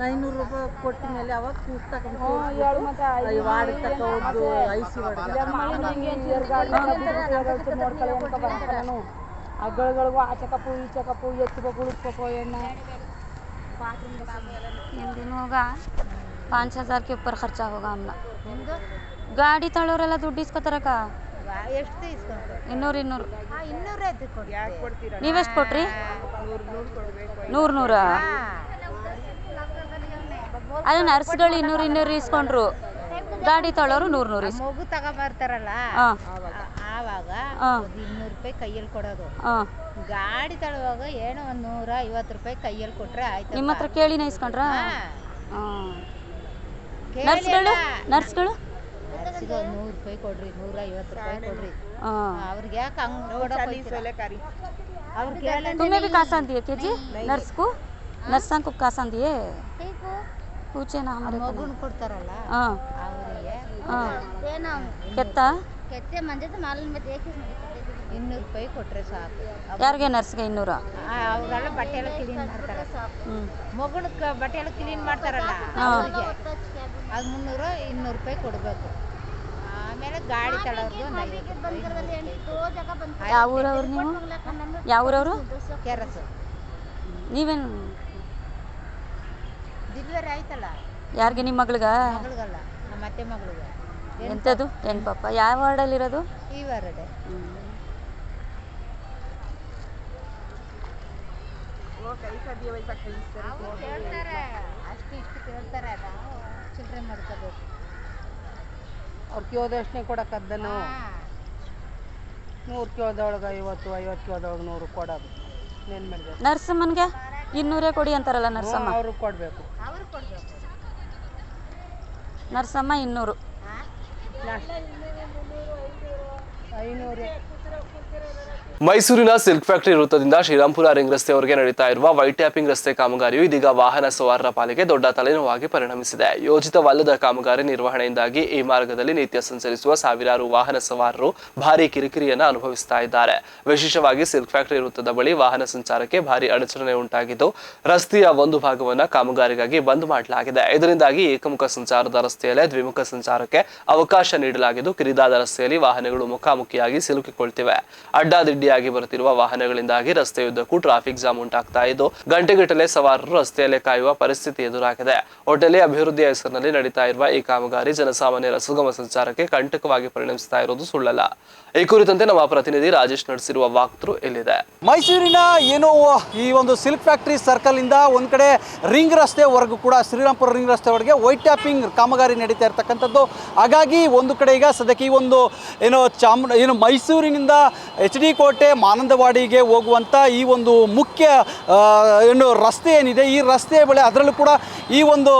900 ರೂಪಾಯಿ ಕೊಟ್ಟ ಮೇಲೆ ಅವಾಗ ಕೂಸ್ ತಗೊಂಡು ವಾರ್ಡ್ ತಗೊಂಡು ಐಸಿ ಅಗಳಿಗೂ ಆ ಚೆಕಪ್ಪು ಈ ಚೆಕಪ್ಪು ಎತ್ತಬೇಕು ಉಳಿಸ್ಬೇಕು ಎಣ್ಣೆ इन दिनों होगा 5,000 के ऊपर खर्चा होगा हमला. ಗಾಡಿ ತಳ್ಳೋರೆಲ್ಲ ದುಡ್ಡು ಇಸ್ಕೊತಾರ ಅಕ್ಕ? ಎಷ್ಟು ಇಸ್ಕೊಂತಾರೆ? 200 200 ಆಯ್ತು. ನೀವೆಷ್ಟು ಕೊಟ್ರಿ? 100 ಅಲ್ಲ, ನರ್ಸ್ಗಳು 200 ಇಸ್ಕೊಂಡ್ರು, ಗಾಡಿ ತಳ್ಳೋರು 100 ಮಗು ತಗೊಂಬರ್ತಾರಲ್ಲ ಆವಾಗ 200 ರೂಪಾಯಿ ಕೈಯಲ್ಲಿ ಕೊಡೋದು. ಗಾಡಿ ತಳುವಾಗ ಏನೋ 150 ರೂಪಾಯಿ ಕೈಯಲ್ಲಿ ಕೊಟ್ರೆ ಆಯ್ತು. ನಿಮ್ಮ ಹತ್ರ ಕೇಳಿನ ಇಸ್ಕೊಂಡ್ರ? ನರ್ಸ್ಗಳು ನರ್ಸಿಗೆ 100 ರೂಪಾಯಿ ಕೊಡ್ರಿ, 150 ರೂಪಾಯಿ ಕೊಡ್ರಿ. ಅವ್ರಿಗೆ ಯಾಕೆ ಹಂಗೆ तुम्हें भी कासा दिए के जी नर्स को नर्सा को कासा दिए पूछे ना हमारे ಮಗುನ ಕೊಡ್ತಾರಲ್ಲ हाँ ಅವರಿಗೆ कितना 200 ರೂಪಾಯಿ ಕೊಟ್ರೆ ಸಾಕು. ಯಾರಿಗೆ ನರ್ಸ್ಗೆ 200 ಅವರೆಲ್ಲ ಬಟ್ಟೆ ಎಲ್ಲ ಕ್ಲೀನ್ ಮಾಡ್ತಾರೆ. ಮಗುನ ಬಟ್ಟೆ ಎಲ್ಲ ಕ್ಲೀನ್ ಮಾಡ್ತಾರಲ್ಲ ಅವ್ರಿಗೆ ಅದು 300 200 ರೂಪಾಯಿ ಕೊಡಬೇಕು. ಆಮೇಲೆ ಗಾಡಿ ತಳೋರ್ದು ಒಂದು 50 ರೂಪಾಯಿ. ಯಾವ ಊರವ್ರು ನೀವು? ಯಾವ ಊರವರು? ಕೆರಸು. ನೀವೇನು ಡೆಲಿವರಿ ಆಯ್ತಲ್ಲ ಯಾರಿಗೆ? ನಿಮ್ಮ ಮಗಳಿಗ? ಮಗಳಿಗಲ್ಲ, ನಮ್ಮ ಅತ್ತೆ ಮಗಳಿಗೆ. ಎಂಥದ್ದು ಹೆಣ್ಣು ಪಾಪ? ಯಾವ ವಾರ್ಡಲ್ಲಿರೋದು? ಈ ವಾರ್ಡ್. ಕೇಳ್ತಾರೆ, ಅಷ್ಟು ಇಷ್ಟು ಕೇಳ್ತಾರೆ. ನಾವು ಚಿಲ್ಲರೆ ಮಾಡ್ಕೋಬೇಕು. ಅವ್ರು ಕೇಳ್ದಷ್ಟೇ ಕೊಡಕ್ಕದ್ದನು. 100 ಕೇಳ್ದೊಳಗೆ 50, 50 ಕೇಳ್ದೊಳಗೆ 100 ಕೊಡೋದು. ಏನು ಮಾಡಬೇಕು? ನರ್ಸಮ್ಮನಿಗೆ 200 ಕೊಡಿ ಅಂತಾರಲ್ಲ ನರ್ಸಮ್ಮ. ಅವ್ರಿಗೆ ಕೊಡಬೇಕು. ನರ್ಸಮ್ಮ 200. 500. ಮೈಸೂರಿನ ಸಿಲ್ಕ್ ಫ್ಯಾಕ್ಟರಿ ವೃತ್ತದಿಂದ ಶ್ರೀರಾಂಪುರ ರಿಂಗ್ ರಸ್ತೆಯವರೆಗೆ ನಡೀತಾ ಇರುವ ವೈಟ್ ಟ್ಯಾಪಿಂಗ್ ರಸ್ತೆ ಕಾಮಗಾರಿಯು ಇದೀಗ ವಾಹನ ಸವಾರರ ಪಾಲಿಗೆ ದೊಡ್ಡ ತಲೆನೋವಾಗಿ ಪರಿಣಮಿಸಿದೆ. ಯೋಜಿತವಲ್ಲದ ಕಾಮಗಾರಿ ನಿರ್ವಹಣೆಯಿಂದಾಗಿ ಈ ಮಾರ್ಗದಲ್ಲಿ ನಿತ್ಯ ಸಂಚರಿಸುವ ಸಾವಿರಾರು ವಾಹನ ಸವಾರರು ಭಾರೀ ಕಿರಿಕಿರಿಯನ್ನು ಅನುಭವಿಸ್ತಾ ಇದ್ದಾರೆ. ವಿಶೇಷವಾಗಿ ಸಿಲ್ಕ್ ಫ್ಯಾಕ್ಟರಿ ವೃತ್ತದ ಬಳಿ ವಾಹನ ಸಂಚಾರಕ್ಕೆ ಭಾರೀ ಅಡಚಣೆ ಉಂಟಾಗಿದ್ದು ರಸ್ತೆಯ ಒಂದು ಭಾಗವನ್ನು ಕಾಮಗಾರಿಗಾಗಿ ಬಂದ್ ಮಾಡಲಾಗಿದೆ. ಇದರಿಂದಾಗಿ ಏಕಮುಖ ಸಂಚಾರದ ರಸ್ತೆಯಲ್ಲೇ ದ್ವಿಮುಖ ಸಂಚಾರಕ್ಕೆ ಅವಕಾಶ ನೀಡಲಾಗಿದ್ದು ಕಿರಿದಾದ ರಸ್ತೆಯಲ್ಲಿ ವಾಹನಗಳು ಮುಖಾಮುಖಿಯಾಗಿ ಸಿಲುಕಿಕೊಳ್ತಿವೆ. ಅಡ್ಡಾದಿಡ್ಡಿಯಾಗಿ ಬರುತ್ತಿರುವ ವಾಹನಗಳಿಂದಾಗಿ ರಸ್ತೆಯುದ್ದಕ್ಕೂ ಟ್ರಾಫಿಕ್ ಜಾಮ್ ಉಂಟಾಗ್ತಾ ಇದ್ದು ಗಂಟೆಗಟ್ಟಲೆ ಸವಾರರು ರಸ್ತೆಯಲ್ಲೇ ಕಾಯುವ ಪರಿಸ್ಥಿತಿ ಎದುರಾಗಿದೆ. ಒಟ್ಟಲ್ಲಿ ಅಭಿವೃದ್ಧಿಯ ಹೆಸರಿನಲ್ಲಿ ನಡೀತಾ ಇರುವ ಈ ಕಾಮಗಾರಿ ಜನಸಾಮಾನ್ಯರ ಸುಗಮ ಸಂಚಾರಕ್ಕೆ ಕಂಟಕವಾಗಿ ಪರಿಣಮಿಸ್ತಾ ಇರೋದು ಸುಳ್ಳಲ್ಲ. ಈ ಕುರಿತಂತೆ ನಮ್ಮ ಪ್ರತಿನಿಧಿ ರಾಜೇಶ್ ನಡೆಸಿರುವ ವಾಕ್ಥ್ರೂ ಇಲ್ಲಿದೆ. ಮೈಸೂರಿನ ಏನೋ ಈ ಒಂದು ಸಿಲ್ಕ್ ಫ್ಯಾಕ್ಟರಿ ಸರ್ಕಲ್ ಇಂದ ಒಂದ್ ಕಡೆ ರಿಂಗ್ ರಸ್ತೆವರೆಗೂ ಕೂಡ ಶ್ರೀರಾಂಪುರ ರಿಂಗ್ ರಸ್ತೆವರೆಗೆ ವೈಟ್ ಟ್ಯಾಪಿಂಗ್ ಕಾಮಗಾರಿ ನಡೀತಾ ಇರ್ತಕ್ಕಂಥದ್ದು. ಹಾಗಾಗಿ ಒಂದು ಕಡೆ ಈಗ ಸದ್ಯಕ್ಕೆ ಈ ಒಂದು ಏನು ಮೈಸೂರಿನಿಂದ HD ಕೋಟೆ ಮಾನಂದವಾಡಿಗೆ ಹೋಗುವಂಥ ಈ ಒಂದು ಮುಖ್ಯ ಏನು ರಸ್ತೆ ಏನಿದೆ ಈ ರಸ್ತೆಯ ಬಳಿ ಅದರಲ್ಲೂ ಕೂಡ ಈ ಒಂದು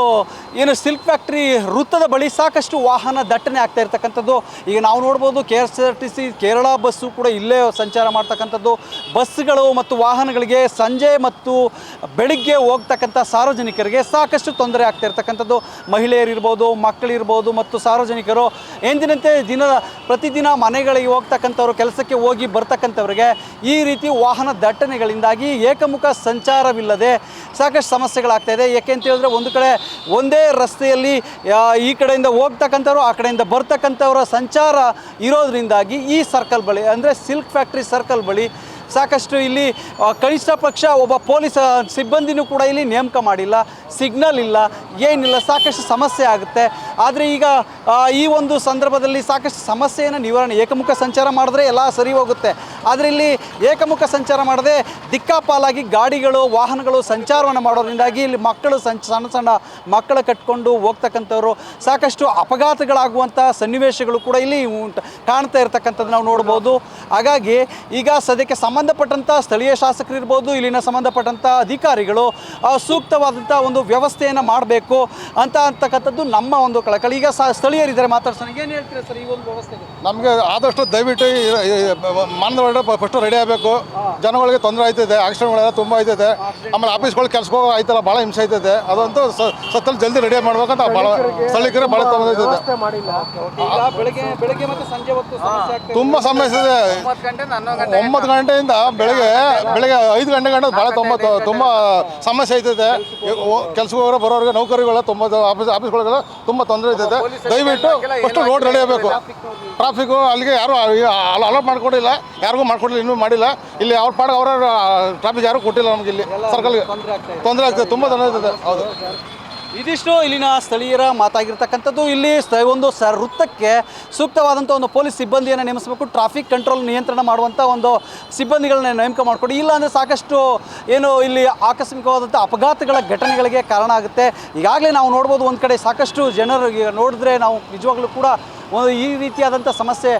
ಏನು ಸಿಲ್ಕ್ ಫ್ಯಾಕ್ಟರಿ ವೃತ್ತದ ಬಳಿ ಸಾಕಷ್ಟು ವಾಹನ ದಟ್ಟಣೆ ಆಗ್ತಾ ಇರ್ತಕ್ಕಂಥದ್ದು. ಈಗ ನಾವು ನೋಡ್ಬೋದು KSRTC ಕೇರಳ ಬಸ್ಸು ಕೂಡ ಇಲ್ಲೇ ಸಂಚಾರ ಮಾಡ್ತಕ್ಕಂಥದ್ದು. ಬಸ್ಸುಗಳು ಮತ್ತು ವಾಹನಗಳಿಗೆ ಸಂಜೆ ಮತ್ತು ಬೆಳಿಗ್ಗೆ ಹೋಗ್ತಕ್ಕಂಥ ಸಾರ್ವಜನಿಕರಿಗೆ ಸಾಕಷ್ಟು ತೊಂದರೆ ಆಗ್ತಾ ಇರ್ತಕ್ಕಂಥದ್ದು. ಮಹಿಳೆಯರಿರ್ಬೋದು, ಮಕ್ಕಳಿರ್ಬೋದು ಮತ್ತು ಸಾರ್ವಜನಿಕರು ಎಂದಿನಂತೆ ಪ್ರತಿದಿನ ಮನೆಗಳಿಗೆ ಹೋಗ್ತಕ್ಕಂಥವ್ರು, ಕೆಲಸಕ್ಕೆ ಹೋಗಿ ಬರ್ತಕ್ಕಂಥವ್ರಿಗೆ ಈ ರೀತಿ ವಾಹನ ದಟ್ಟಣೆಗಳಿಂದಾಗಿ ಏಕಮುಖ ಸಂಚಾರವಿಲ್ಲದೆ ಸಾಕಷ್ಟು ಸಮಸ್ಯೆಗಳಾಗ್ತಾ ಇದೆ. ಯಾಕೆ ಅಂತ ಹೇಳಿದ್ರೆ ಒಂದು ಕಡೆ ಒಂದೇ ರಸ್ತೆಯಲ್ಲಿ ಈ ಕಡೆಯಿಂದ ಹೋಗ್ತಕ್ಕಂಥವ್ರು ಆ ಕಡೆಯಿಂದ ಬರ್ತಕ್ಕಂಥವರ ಸಂಚಾರ ಇರೋದ್ರಿಂದಾಗಿ ಈ ಸರ್ಕಲ್ ಬಳಿ ಅಂದರೆ ಸಿಲ್ಕ್ ಫ್ಯಾಕ್ಟರಿ ಸರ್ಕಲ್ ಬಳಿ ಸಾಕಷ್ಟು ಇಲ್ಲಿ ಕನಿಷ್ಠ ಪಕ್ಷ ಒಬ್ಬ ಪೊಲೀಸ್ ಸಿಬ್ಬಂದಿನೂ ಕೂಡ ಇಲ್ಲಿ ನೇಮಕ ಮಾಡಿಲ್ಲ, ಸಿಗ್ನಲ್ ಇಲ್ಲ, ಏನಿಲ್ಲ, ಸಾಕಷ್ಟು ಸಮಸ್ಯೆ ಆಗುತ್ತೆ. ಆದರೆ ಈಗ ಈ ಒಂದು ಸಂದರ್ಭದಲ್ಲಿ ಸಾಕಷ್ಟು ಸಮಸ್ಯೆಯನ್ನು ನಿವಾರಣೆ, ಏಕಮುಖ ಸಂಚಾರ ಮಾಡಿದ್ರೆ ಎಲ್ಲ ಸರಿ ಹೋಗುತ್ತೆ. ಆದರೆ ಇಲ್ಲಿ ಏಕಮುಖ ಸಂಚಾರ ಮಾಡದೆ ದಿಕ್ಕಾಪಾಲಾಗಿ ಗಾಡಿಗಳು ವಾಹನಗಳು ಸಂಚಾರವನ್ನು ಮಾಡೋದ್ರಿಂದಾಗಿ ಇಲ್ಲಿ ಮಕ್ಕಳು ಸಣ್ಣ ಸಣ್ಣ ಮಕ್ಕಳು ಕಟ್ಕೊಂಡು ಹೋಗ್ತಕ್ಕಂಥವ್ರು ಸಾಕಷ್ಟು ಅಪಘಾತಗಳಾಗುವಂಥ ಸನ್ನಿವೇಶಗಳು ಕೂಡ ಇಲ್ಲಿ ಕಾಣ್ತಾ ಇರ್ತಕ್ಕಂಥದ್ದು ನಾವು ನೋಡ್ಬೋದು. ಹಾಗಾಗಿ ಈಗ ಸದ್ಯಕ್ಕೆ ಸಂಬಂಧಪಟ್ಟಂಥ ಸ್ಥಳೀಯ ಶಾಸಕರು ಇರ್ಬೋದು, ಇಲ್ಲಿನ ಸಂಬಂಧಪಟ್ಟಂಥ ಅಧಿಕಾರಿಗಳು ಸೂಕ್ತವಾದಂಥ ಒಂದು ವ್ಯವಸ್ಥೆಯನ್ನು ಮಾಡಬೇಕು ಅಂತಕ್ಕಂಥದ್ದು ನಮ್ಮ ಒಂದು ಕಳಕಳಿ. ಈಗ ಸ್ಥಳೀಯರಿದ್ದಾರೆ, ಮಾತಾಡ್ಸೋಣ. ಏನು ಹೇಳ್ತೀರಾ ಸರ್ ಈ ಒಂದು ವ್ಯವಸ್ಥೆಗೆ? ನಮಗೆ ಆದಷ್ಟು ದಯವಿಟ್ಟು ಮಾನದಂಡ ಫಸ್ಟು ರೆಡಿ ಆಗಬೇಕು. ಜನಗಳಿಗೆ ತೊಂದರೆ ಆಯ್ತದೆ, ಆಕ್ಸಿಡೆಂಟ್ಗಳೆಲ್ಲ ತುಂಬ ಆಯ್ತದೆ. ಆಮೇಲೆ ಆಫೀಸ್ಗಳು ಕೆಲಸಕ್ಕೆ ಹೋಗೋ ಆಯ್ತಲ್ಲ, ಭಾಳ ಹಿಂಸೆ ಆಯ್ತದೆ. ಅದಂತೂ ಸತ್ತಲ್ಲಿ ಜಲ್ದಿ ರೆಡಿ ಮಾಡ್ಬೇಕಂತ ಭಾಳ ಸ್ಥಳೀಕರಿಗೆ ಭಾಳ ತೊಂದರೆ ಆಯ್ತದೆ. ತುಂಬ ಸಮಸ್ಯೆ ಇದೆ. 9 ಗಂಟೆಯಿಂದ ಬೆಳಗ್ಗೆ 5 ಗಂಟೆ ಗಂಟೆ ಭಾಳ ತುಂಬ ಸಮಸ್ಯೆ ಆಯ್ತದೆ. ಕೆಲಸಕ್ಕೆ ಹೋಗೋರು ಬರೋರಿಗೆ ನೌಕರಿಗಳ ತುಂಬ ಆಫೀಸ್ಗಳಿಗೆಲ್ಲ ತುಂಬ ತೊಂದರೆ ಆಯ್ತದೆ. ದಯವಿಟ್ಟು ಫಸ್ಟು ರೋಡ್ ರೆಡಿ ಆಗಬೇಕು. ಟ್ರಾಫಿಕ್ಕು ಅಲ್ಲಿಗೆ ಯಾರು ಅಲರ್ಟ್ ಮಾಡ್ಕೊಂಡಿಲ್ಲ, ಯಾರಿಗೂ ಮಾಡ್ಕೊಡಿಲ್ಲ, ಇನ್ನೂ ಮಾಡಿಲ್ಲ. ಇಲ್ಲಿ ಅವ್ರ ಪಾಡಿಗೆ ಅವರ ಟ್ರಾಫಿಕ್ ಯಾರು ಕೊಟ್ಟಿಲ್ಲ ನಮಗೆ. ಇಲ್ಲಿ ಸರ್ಕಲ್ಗೆ ತೊಂದರೆ ಆಗ್ತದೆ, ತುಂಬ ತೊಂದರೆ ಆಗ್ತದೆ. ಹೌದು, ಇದಿಷ್ಟು ಇಲ್ಲಿನ ಸ್ಥಳೀಯರ ಮಾತಾಗಿರ್ತಕ್ಕಂಥದ್ದು. ಇಲ್ಲಿ ಒಂದು ವೃತ್ತಕ್ಕೆ ಸೂಕ್ತವಾದಂಥ ಒಂದು ಪೊಲೀಸ್ ಸಿಬ್ಬಂದಿಯನ್ನು ನೇಮಿಸಬೇಕು, ಟ್ರಾಫಿಕ್ ಕಂಟ್ರೋಲ್ ನಿಯಂತ್ರಣ ಮಾಡುವಂಥ ಒಂದು ಸಿಬ್ಬಂದಿಗಳನ್ನ ನೇಮಕ ಮಾಡಿಕೊಡಿ. ಇಲ್ಲ ಅಂದರೆ ಸಾಕಷ್ಟು ಏನು ಇಲ್ಲಿ ಆಕಸ್ಮಿಕವಾದಂಥ ಅಪಘಾತಗಳ ಘಟನೆಗಳಿಗೆ ಕಾರಣ ಆಗುತ್ತೆ. ಈಗಾಗಲೇ ನಾವು ನೋಡ್ಬೋದು ಒಂದು ಕಡೆ ಸಾಕಷ್ಟು ಜನರು ನೋಡಿದ್ರೆ ನಾವು ನಿಜವಾಗ್ಲೂ ಕೂಡ ಈ ರೀತಿಯಾದಂಥ ಸಮಸ್ಯೆ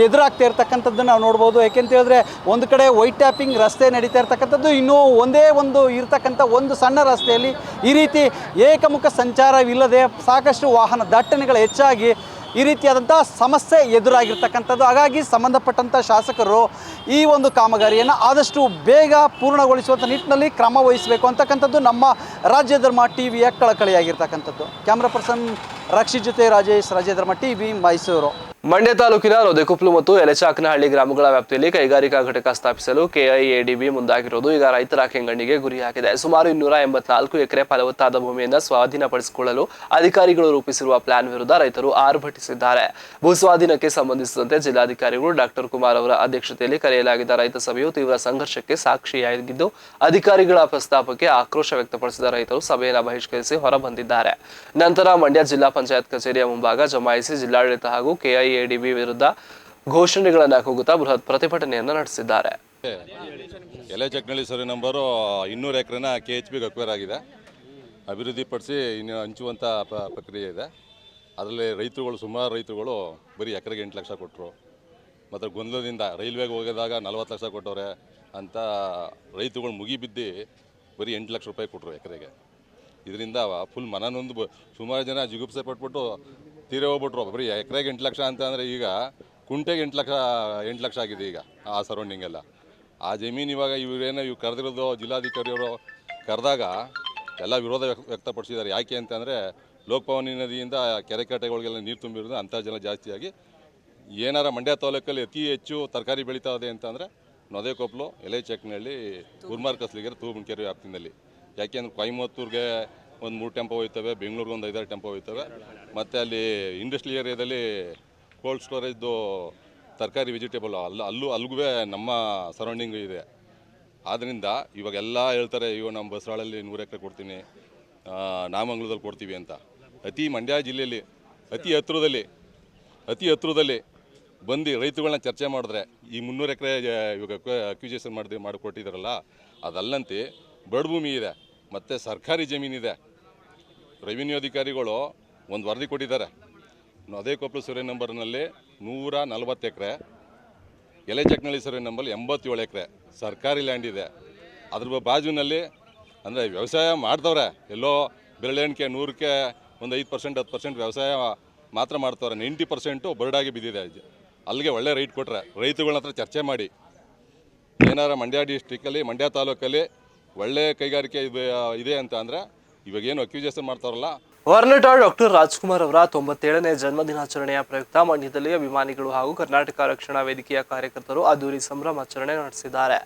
ಎದುರಾಗ್ತಾ ಇರ್ತಕ್ಕಂಥದ್ದನ್ನು ನಾವು ನೋಡ್ಬೋದು. ಯಾಕೆಂತ ಹೇಳಿದ್ರೆ ಒಂದು ಕಡೆ ವೈಟ್ ಟ್ಯಾಪಿಂಗ್ ರಸ್ತೆ ನಡೀತಾ ಇರ್ತಕ್ಕಂಥದ್ದು, ಇನ್ನೂ ಒಂದೇ ಒಂದು ಇರ್ತಕ್ಕಂಥ ಒಂದು ಸಣ್ಣ ರಸ್ತೆಯಲ್ಲಿ ಈ ರೀತಿ ಏಕಮುಖ ಸಂಚಾರವಿಲ್ಲದೆ ಸಾಕಷ್ಟು ವಾಹನ ದಟ್ಟಣೆಗಳು ಹೆಚ್ಚಾಗಿ ಈ ರೀತಿಯಾದಂಥ ಸಮಸ್ಯೆ ಎದುರಾಗಿರ್ತಕ್ಕಂಥದ್ದು. ಹಾಗಾಗಿ ಸಂಬಂಧಪಟ್ಟಂಥ ಶಾಸಕರು ಈ ಒಂದು ಕಾಮಗಾರಿಯನ್ನು ಆದಷ್ಟು ಬೇಗ ಪೂರ್ಣಗೊಳಿಸುವಂಥ ನಿಟ್ಟಿನಲ್ಲಿ ಕ್ರಮ ವಹಿಸಬೇಕು ಅಂತಕ್ಕಂಥದ್ದು ನಮ್ಮ ರಾಜ್ಯಧರ್ಮ ಟಿವಿಯ ಕಳಕಳಿಯಾಗಿರ್ತಕ್ಕಂಥದ್ದು. ಕ್ಯಾಮ್ರಾ ಪರ್ಸನ್ ರಕ್ಷಿತ್ ಜೊತೆ ರಾಜೇಶ್, ರಾಜ್ಯಧರ್ಮ ಟಿವಿ, ಮೈಸೂರು. ಮಂಡ್ಯ ತಾಲೂಕಿನ ನೊದೆಕೊಪ್ಲು ಮತ್ತು ಎಲೆಚಾಕನಹಳ್ಳಿ ಗ್ರಾಮಗಳ ವ್ಯಾಪ್ತಿಯಲ್ಲಿ ಕೈಗಾರಿಕಾ ಘಟಕ ಸ್ಥಾಪಿಸಲು ಕೆಐಎಡಿಬಿ ಮುಂದಾಗಿರುವುದು ಈಗ ರೈತರ ಕೆಂಗಣ್ಣಿಗೆ ಗುರಿಯಾಗಿದೆ. ಸುಮಾರು 284 ಎಕರೆ ಫಲವತ್ತಾದ ಭೂಮಿಯನ್ನು ಸ್ವಾಧೀನಪಡಿಸಿಕೊಳ್ಳಲು ಅಧಿಕಾರಿಗಳು ರೂಪಿಸಿರುವ ಪ್ಲಾನ್ ವಿರುದ್ಧ ರೈತರು ಆರ್ಭಟಿಸಿದ್ದಾರೆ. ಭೂಸ್ವಾಧೀನಕ್ಕೆ ಸಂಬಂಧಿಸಿದಂತೆ ಜಿಲ್ಲಾಧಿಕಾರಿಗಳು ಡಾಕ್ಟರ್ ಕುಮಾರ್ ಅವರ ಅಧ್ಯಕ್ಷತೆಯಲ್ಲಿ ಕರೆಯಲಾಗಿದ್ದ ರೈತ ಸಭೆಯು ತೀವ್ರ ಸಂಘರ್ಷಕ್ಕೆ ಸಾಕ್ಷಿಯಾಗಿದ್ದು, ಅಧಿಕಾರಿಗಳ ಪ್ರಸ್ತಾಪಕ್ಕೆ ಆಕ್ರೋಶ ವ್ಯಕ್ತಪಡಿಸಿದ ರೈತರು ಸಭೆಯನ್ನು ಬಹಿಷ್ಕರಿಸಿ ಹೊರಬಂದಿದ್ದಾರೆ. ನಂತರ ಮಂಡ್ಯ ಜಿಲ್ಲಾ ಪಂಚಾಯತ್ ಕಚೇರಿಯ ಮುಂಭಾಗ ಜಮಾಯಿಸಿ ಜಿಲ್ಲಾಡಳಿತ ಹಾಗೂ ಕೆಐಎಡಿಬಿ ವಿರುದ್ಧ ಘೋಷಣೆಗಳನ್ನು ಕೂಗುತ್ತಾ ಬೃಹತ್ ಪ್ರತಿಭಟನೆಯನ್ನು ನಡೆಸಿದ್ದಾರೆ. ಎಲೆಚಕ್ನಳ್ಳಿ ಸರ್ವೆ ನಂಬರು 200 ಎಕರೆನ KHB ಅಕ್ವೈರ್ ಆಗಿದೆ. ಅಭಿವೃದ್ಧಿಪಡಿಸಿ ಇನ್ನು ಹಂಚುವಂಥ ಪ್ರಕ್ರಿಯೆ ಇದೆ. ಅದರಲ್ಲಿ ರೈತರುಗಳು ಸುಮಾರು ರೈತರುಗಳು ಬರೀ ಎಕರೆಗೆ 8 ಲಕ್ಷ ಕೊಟ್ಟರು. ಮತ್ತು ಗೊಂದಲದಿಂದ ರೈಲ್ವೆಗೆ ಹೋಗಿದಾಗ 40 ಲಕ್ಷ ಕೊಟ್ಟವ್ರೆ ಅಂತ ರೈತರುಗಳು ಮುಗಿಬಿದ್ದು ಬರೀ 8 ಲಕ್ಷ ರೂಪಾಯಿ ಕೊಟ್ಟರು ಎಕರೆಗೆ. ಇದರಿಂದ ಫುಲ್ ಮನನೊಂದು ಸುಮಾರು ಜನ ಜಿಗುಪ್ಸೆ ಪಟ್ಬಿಟ್ಟು ತೀರೇ ಹೋಗ್ಬಿಟ್ರು. ಬರೀ ಎಕರೆಗೆ 8 ಲಕ್ಷ ಅಂತ ಅಂದರೆ ಈಗ ಕುಂಟೆಗೆ 8 ಲಕ್ಷ ಆಗಿದೆ ಈಗ ಆ ಸರೌಂಡಿಂಗೆಲ್ಲ. ಆ ಜಮೀನು ಇವಾಗ ಇವು ಕರೆದಿರೋದು ಜಿಲ್ಲಾಧಿಕಾರಿಯವರು ಕರೆದಾಗ ಎಲ್ಲ ವಿರೋಧ ವ್ಯಕ್ತಪಡಿಸಿದ್ದಾರೆ. ಯಾಕೆ ಅಂತಂದರೆ ಲೋಕಭವಾನಿ ನದಿಯಿಂದ ಕೆರೆ ಕಟ್ಟೆಗಳಿಗೆಲ್ಲ ನೀರು ತುಂಬಿರೋದು ಅಂತರ್ಜಲ ಜಾಸ್ತಿಯಾಗಿ ಏನಾರ ಮಂಡ್ಯ ತಾಲೂಕಲ್ಲಿ ಅತಿ ಹೆಚ್ಚು ತರಕಾರಿ ಬೆಳೀತಾ ಇದೆ ಅಂತಂದರೆ ನೊದೆಕೊಪ್ಲು, ಎಲೆಚಕ್ನಹಳ್ಳಿ, ಉರ್ಮಾರ್ಕಸ್ಲಿಗೆರೆ, ತೂಬುಣಕೆರೆ ವ್ಯಾಪ್ತಿನಲ್ಲಿ. ಯಾಕೆಂದ್ರೆ ಕೊಯಮತ್ತೂರಿಗೆ ಒಂದು 3 ಟೆಂಪೋ ಹೋಯ್ತವೆ, ಬೆಂಗಳೂರಿಗೆ ಒಂದು 5-6 ಟೆಂಪೋ ಹೋಯ್ತವೆ. ಮತ್ತು ಅಲ್ಲಿ ಇಂಡಸ್ಟ್ರಿಯಲ್ ಏರಿಯಾದಲ್ಲಿ ಕೋಲ್ಡ್ ಸ್ಟೋರೇಜ್ದು ತರಕಾರಿ ವೆಜಿಟೇಬಲ್ ಅಲ್ಲಿಗೂ ನಮ್ಮ ಸರೌಂಡಿಂಗು ಇದೆ. ಆದ್ದರಿಂದ ಇವಾಗೆಲ್ಲ ಹೇಳ್ತಾರೆ ಇವಾಗ ನಮ್ಮ ಬಸರಾಳಲ್ಲಿ 100 ಎಕರೆ ಕೊಡ್ತೀನಿ, ನಾಮಂಗಲದಲ್ಲಿ ಕೊಡ್ತೀವಿ ಅಂತ. ಮಂಡ್ಯ ಜಿಲ್ಲೆಯಲ್ಲಿ ಅತಿ ಹತ್ತಿರದಲ್ಲಿ ಬಂದು ರೈತರುಗಳನ್ನ ಚರ್ಚೆ ಮಾಡಿದ್ರೆ ಈ 300 ಎಕರೆ ಇವಾಗ ಅಕ್ವಿಜೇಷನ್ ಮಾಡಿಕೊಟ್ಟಿದ್ದಾರಲ್ಲ ಅದಲ್ಲಂತೆ ಬಡಭೂಮಿ ಇದೆ ಮತ್ತು ಸರ್ಕಾರಿ ಜಮೀನಿದೆ. ರೆವಿನ್ಯೂ ಅಧಿಕಾರಿಗಳು ಒಂದು ವರದಿ ಕೊಟ್ಟಿದ್ದಾರೆ. ನೊದೆಕೊಪ್ಲು ಸರ್ವೆ ನಂಬರ್ನಲ್ಲಿ 140 ಎಕರೆ, ಎಲೆಚಕ್ನಹಳ್ಳಿ ಸರ್ವೆ ನಂಬರ್ 87 ಎಕರೆ ಸರ್ಕಾರಿ ಲ್ಯಾಂಡ್ ಇದೆ. ಅದ್ರ ಬಾಜುನಲ್ಲಿ ಅಂದರೆ ವ್ಯವಸಾಯ ಮಾಡ್ತವ್ರೆ. ಎಲ್ಲೋ ಬೆರಳೆಣಿಕೆ 100ಕ್ಕೆ ಒಂದು 5% 10% ವ್ಯವಸಾಯ ಮಾತ್ರ ಮಾಡ್ತವ್ರೆ. 90% ಬರ್ಡಾಗಿ ಬಿದ್ದಿದೆ. ಅಲ್ಲಿಗೆ ಒಳ್ಳೆ ರೈಟ್ ಕೊಟ್ಟರೆ ರೈತರುಗಳ ಹತ್ರ ಚರ್ಚೆ ಮಾಡಿ ಏನಾರ ಮಂಡ್ಯ ಡಿಸ್ಟ್ರಿಕ್ಕಲ್ಲಿ, ಮಂಡ್ಯ ತಾಲೂಕಲ್ಲಿ ಒಳ್ಳೆ ಕೈಗಾರಿಕೆ ಇದೆ ಅಂತ ಅಂದರೆ ಇವಾಗೇನು ಅಕ್ವಿಜೇಷನ್ ಮಾಡ್ತಾರಲ್ಲ. ವರ್ನಟ ಡಾಕ್ಟರ್ ರಾಜ್ಕುಮಾರ್ ಅವರ 97ನೇ ಜನ್ಮದಿನಾಚರಣೆಯ ಪ್ರಯುಕ್ತ ಮಂಡ್ಯದಲ್ಲಿ ಅಭಿಮಾನಿಗಳು ಹಾಗೂ ಕರ್ನಾಟಕ ರಕ್ಷಣಾ ವೇದಿಕೆಯ ಕಾರ್ಯಕರ್ತರು ಅದ್ದೂರಿ ಸಂಭ್ರಮಾಚರಣೆ ನಡೆಸಿದ್ದಾರೆ.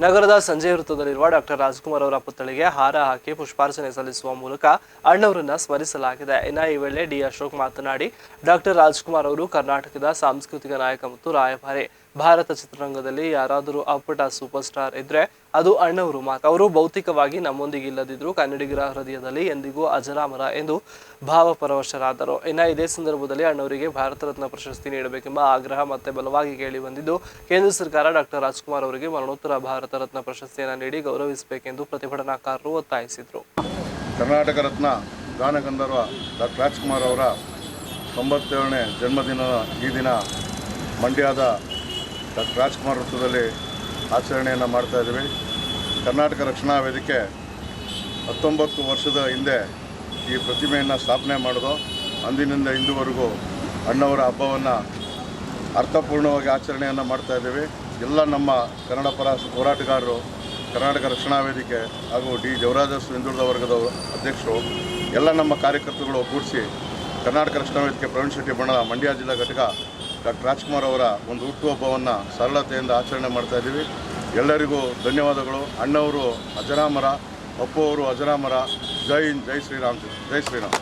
ನಗರದ ಸಂಜೆ ವೃತ್ತದಲ್ಲಿರುವ ಡಾಕ್ಟರ್ ರಾಜ್ಕುಮಾರ್ ಅವರ ಪುತ್ಥಳಿಗೆ ಹಾರ ಹಾಕಿ ಪುಷ್ಪಾರ್ಚನೆ ಸಲ್ಲಿಸುವ ಮೂಲಕ ಅಣ್ಣವರನ್ನ ಸ್ಮರಿಸಲಾಗಿದೆ. ಇನ್ನು ಈ ವೇಳೆ ಡಿ ಅಶೋಕ್ ಮಾತನಾಡಿ, ಡಾಕ್ಟರ್ ರಾಜ್ಕುಮಾರ್ ಅವರು ಕರ್ನಾಟಕದ ಸಾಂಸ್ಕೃತಿಕ ನಾಯಕ ಮತ್ತು ರಾಯಭಾರಿ. ಭಾರತ ಚಿತ್ರರಂಗದಲ್ಲಿ ಯಾರಾದರೂ ಅಪ್ಪಟ ಸೂಪರ್ ಸ್ಟಾರ್ ಇದ್ರೆ ಅದು ಅಣ್ಣವರು ಮಾತ್ರ. ಅವರು ಭೌತಿಕವಾಗಿ ನಮ್ಮೊಂದಿಗೆ ಇಲ್ಲದಿದ್ದರೂ ಕನ್ನಡಿಗರ ಹೃದಯದಲ್ಲಿ ಎಂದಿಗೂ ಅಜರಾಮರ ಎಂದು ಭಾವಪರವಶರಾದರು. ಇನ್ನು ಇದೇ ಸಂದರ್ಭದಲ್ಲಿ ಅಣ್ಣವರಿಗೆ ಭಾರತ ರತ್ನ ಪ್ರಶಸ್ತಿ ನೀಡಬೇಕೆಂಬ ಆಗ್ರಹ ಮತ್ತೆ ಬಲವಾಗಿ ಕೇಳಿ ಬಂದಿದ್ದು, ಕೇಂದ್ರ ಸರ್ಕಾರ ಡಾಕ್ಟರ್ ರಾಜ್ಕುಮಾರ್ ಅವರಿಗೆ ಮರಣೋತ್ತರ ಭಾರತ ರತ್ನ ಪ್ರಶಸ್ತಿಯನ್ನು ನೀಡಿ ಗೌರವಿಸಬೇಕೆಂದು ಪ್ರತಿಭಟನಾಕಾರರು ಒತ್ತಾಯಿಸಿದರು. ಕರ್ನಾಟಕ ರತ್ನ ಗಾನ ಗಂಧರ್ವ ಡಾಕ್ಟರ್ ರಾಜ್ಕುಮಾರ್ ಅವರ 97ನೇ ಜನ್ಮದಿನ ಈ ದಿನ ಮಂಡ್ಯದ ಡಾಕ್ಟರ್ ರಾಜ್ಕುಮಾರ್ ವೃತ್ತದಲ್ಲಿ ಆಚರಣೆಯನ್ನು ಮಾಡ್ತಾಯಿದ್ದೀವಿ. ಕರ್ನಾಟಕ ರಕ್ಷಣಾ ವೇದಿಕೆ 19 ವರ್ಷದ ಹಿಂದೆ ಈ ಪ್ರತಿಮೆಯನ್ನು ಸ್ಥಾಪನೆ ಮಾಡೋದು. ಅಂದಿನಿಂದ ಇಂದುವರೆಗೂ ಅಣ್ಣವರ ಹಬ್ಬವನ್ನು ಅರ್ಥಪೂರ್ಣವಾಗಿ ಆಚರಣೆಯನ್ನು ಮಾಡ್ತಾಯಿದ್ದೀವಿ. ಎಲ್ಲ ನಮ್ಮ ಕನ್ನಡ ಪರ ಹೋರಾಟಗಾರರು, ಕರ್ನಾಟಕ ರಕ್ಷಣಾ ವೇದಿಕೆ ಹಾಗೂ ಡಿ ದೇವರಾಜ ಹಿಂದುಳಿದ ವರ್ಗದ ಅಧ್ಯಕ್ಷರು, ಎಲ್ಲ ನಮ್ಮ ಕಾರ್ಯಕರ್ತರುಗಳು ಒಗ್ಗೂಡಿಸಿ ಕರ್ನಾಟಕ ರಕ್ಷಣಾ ವೇದಿಕೆ ಪ್ರವೀಣ್ ಶೆಟ್ಟಿ ಬಣ ಮಂಡ್ಯ ಜಿಲ್ಲಾ ಘಟಕ ಡಾಕ್ಟರ್ ರಾಜ್ಕುಮಾರ್ ಅವರ ಒಂದು ಹುಟ್ಟುಹಬ್ಬವನ್ನು ಸರಳತೆಯಿಂದ ಆಚರಣೆ ಮಾಡ್ತಾಯಿದ್ದೀವಿ. ಎಲ್ಲರಿಗೂ ಧನ್ಯವಾದಗಳು. ಅಣ್ಣವರು ಅಜರಾಮರ, ಅಪ್ಪು ಅವರು ಅಜರಾಮರ. ಜೈ ಹಿಂದ್, ಜೈ ಶ್ರೀರಾಮ್, ಜೈ ಶ್ರೀರಾಮ್.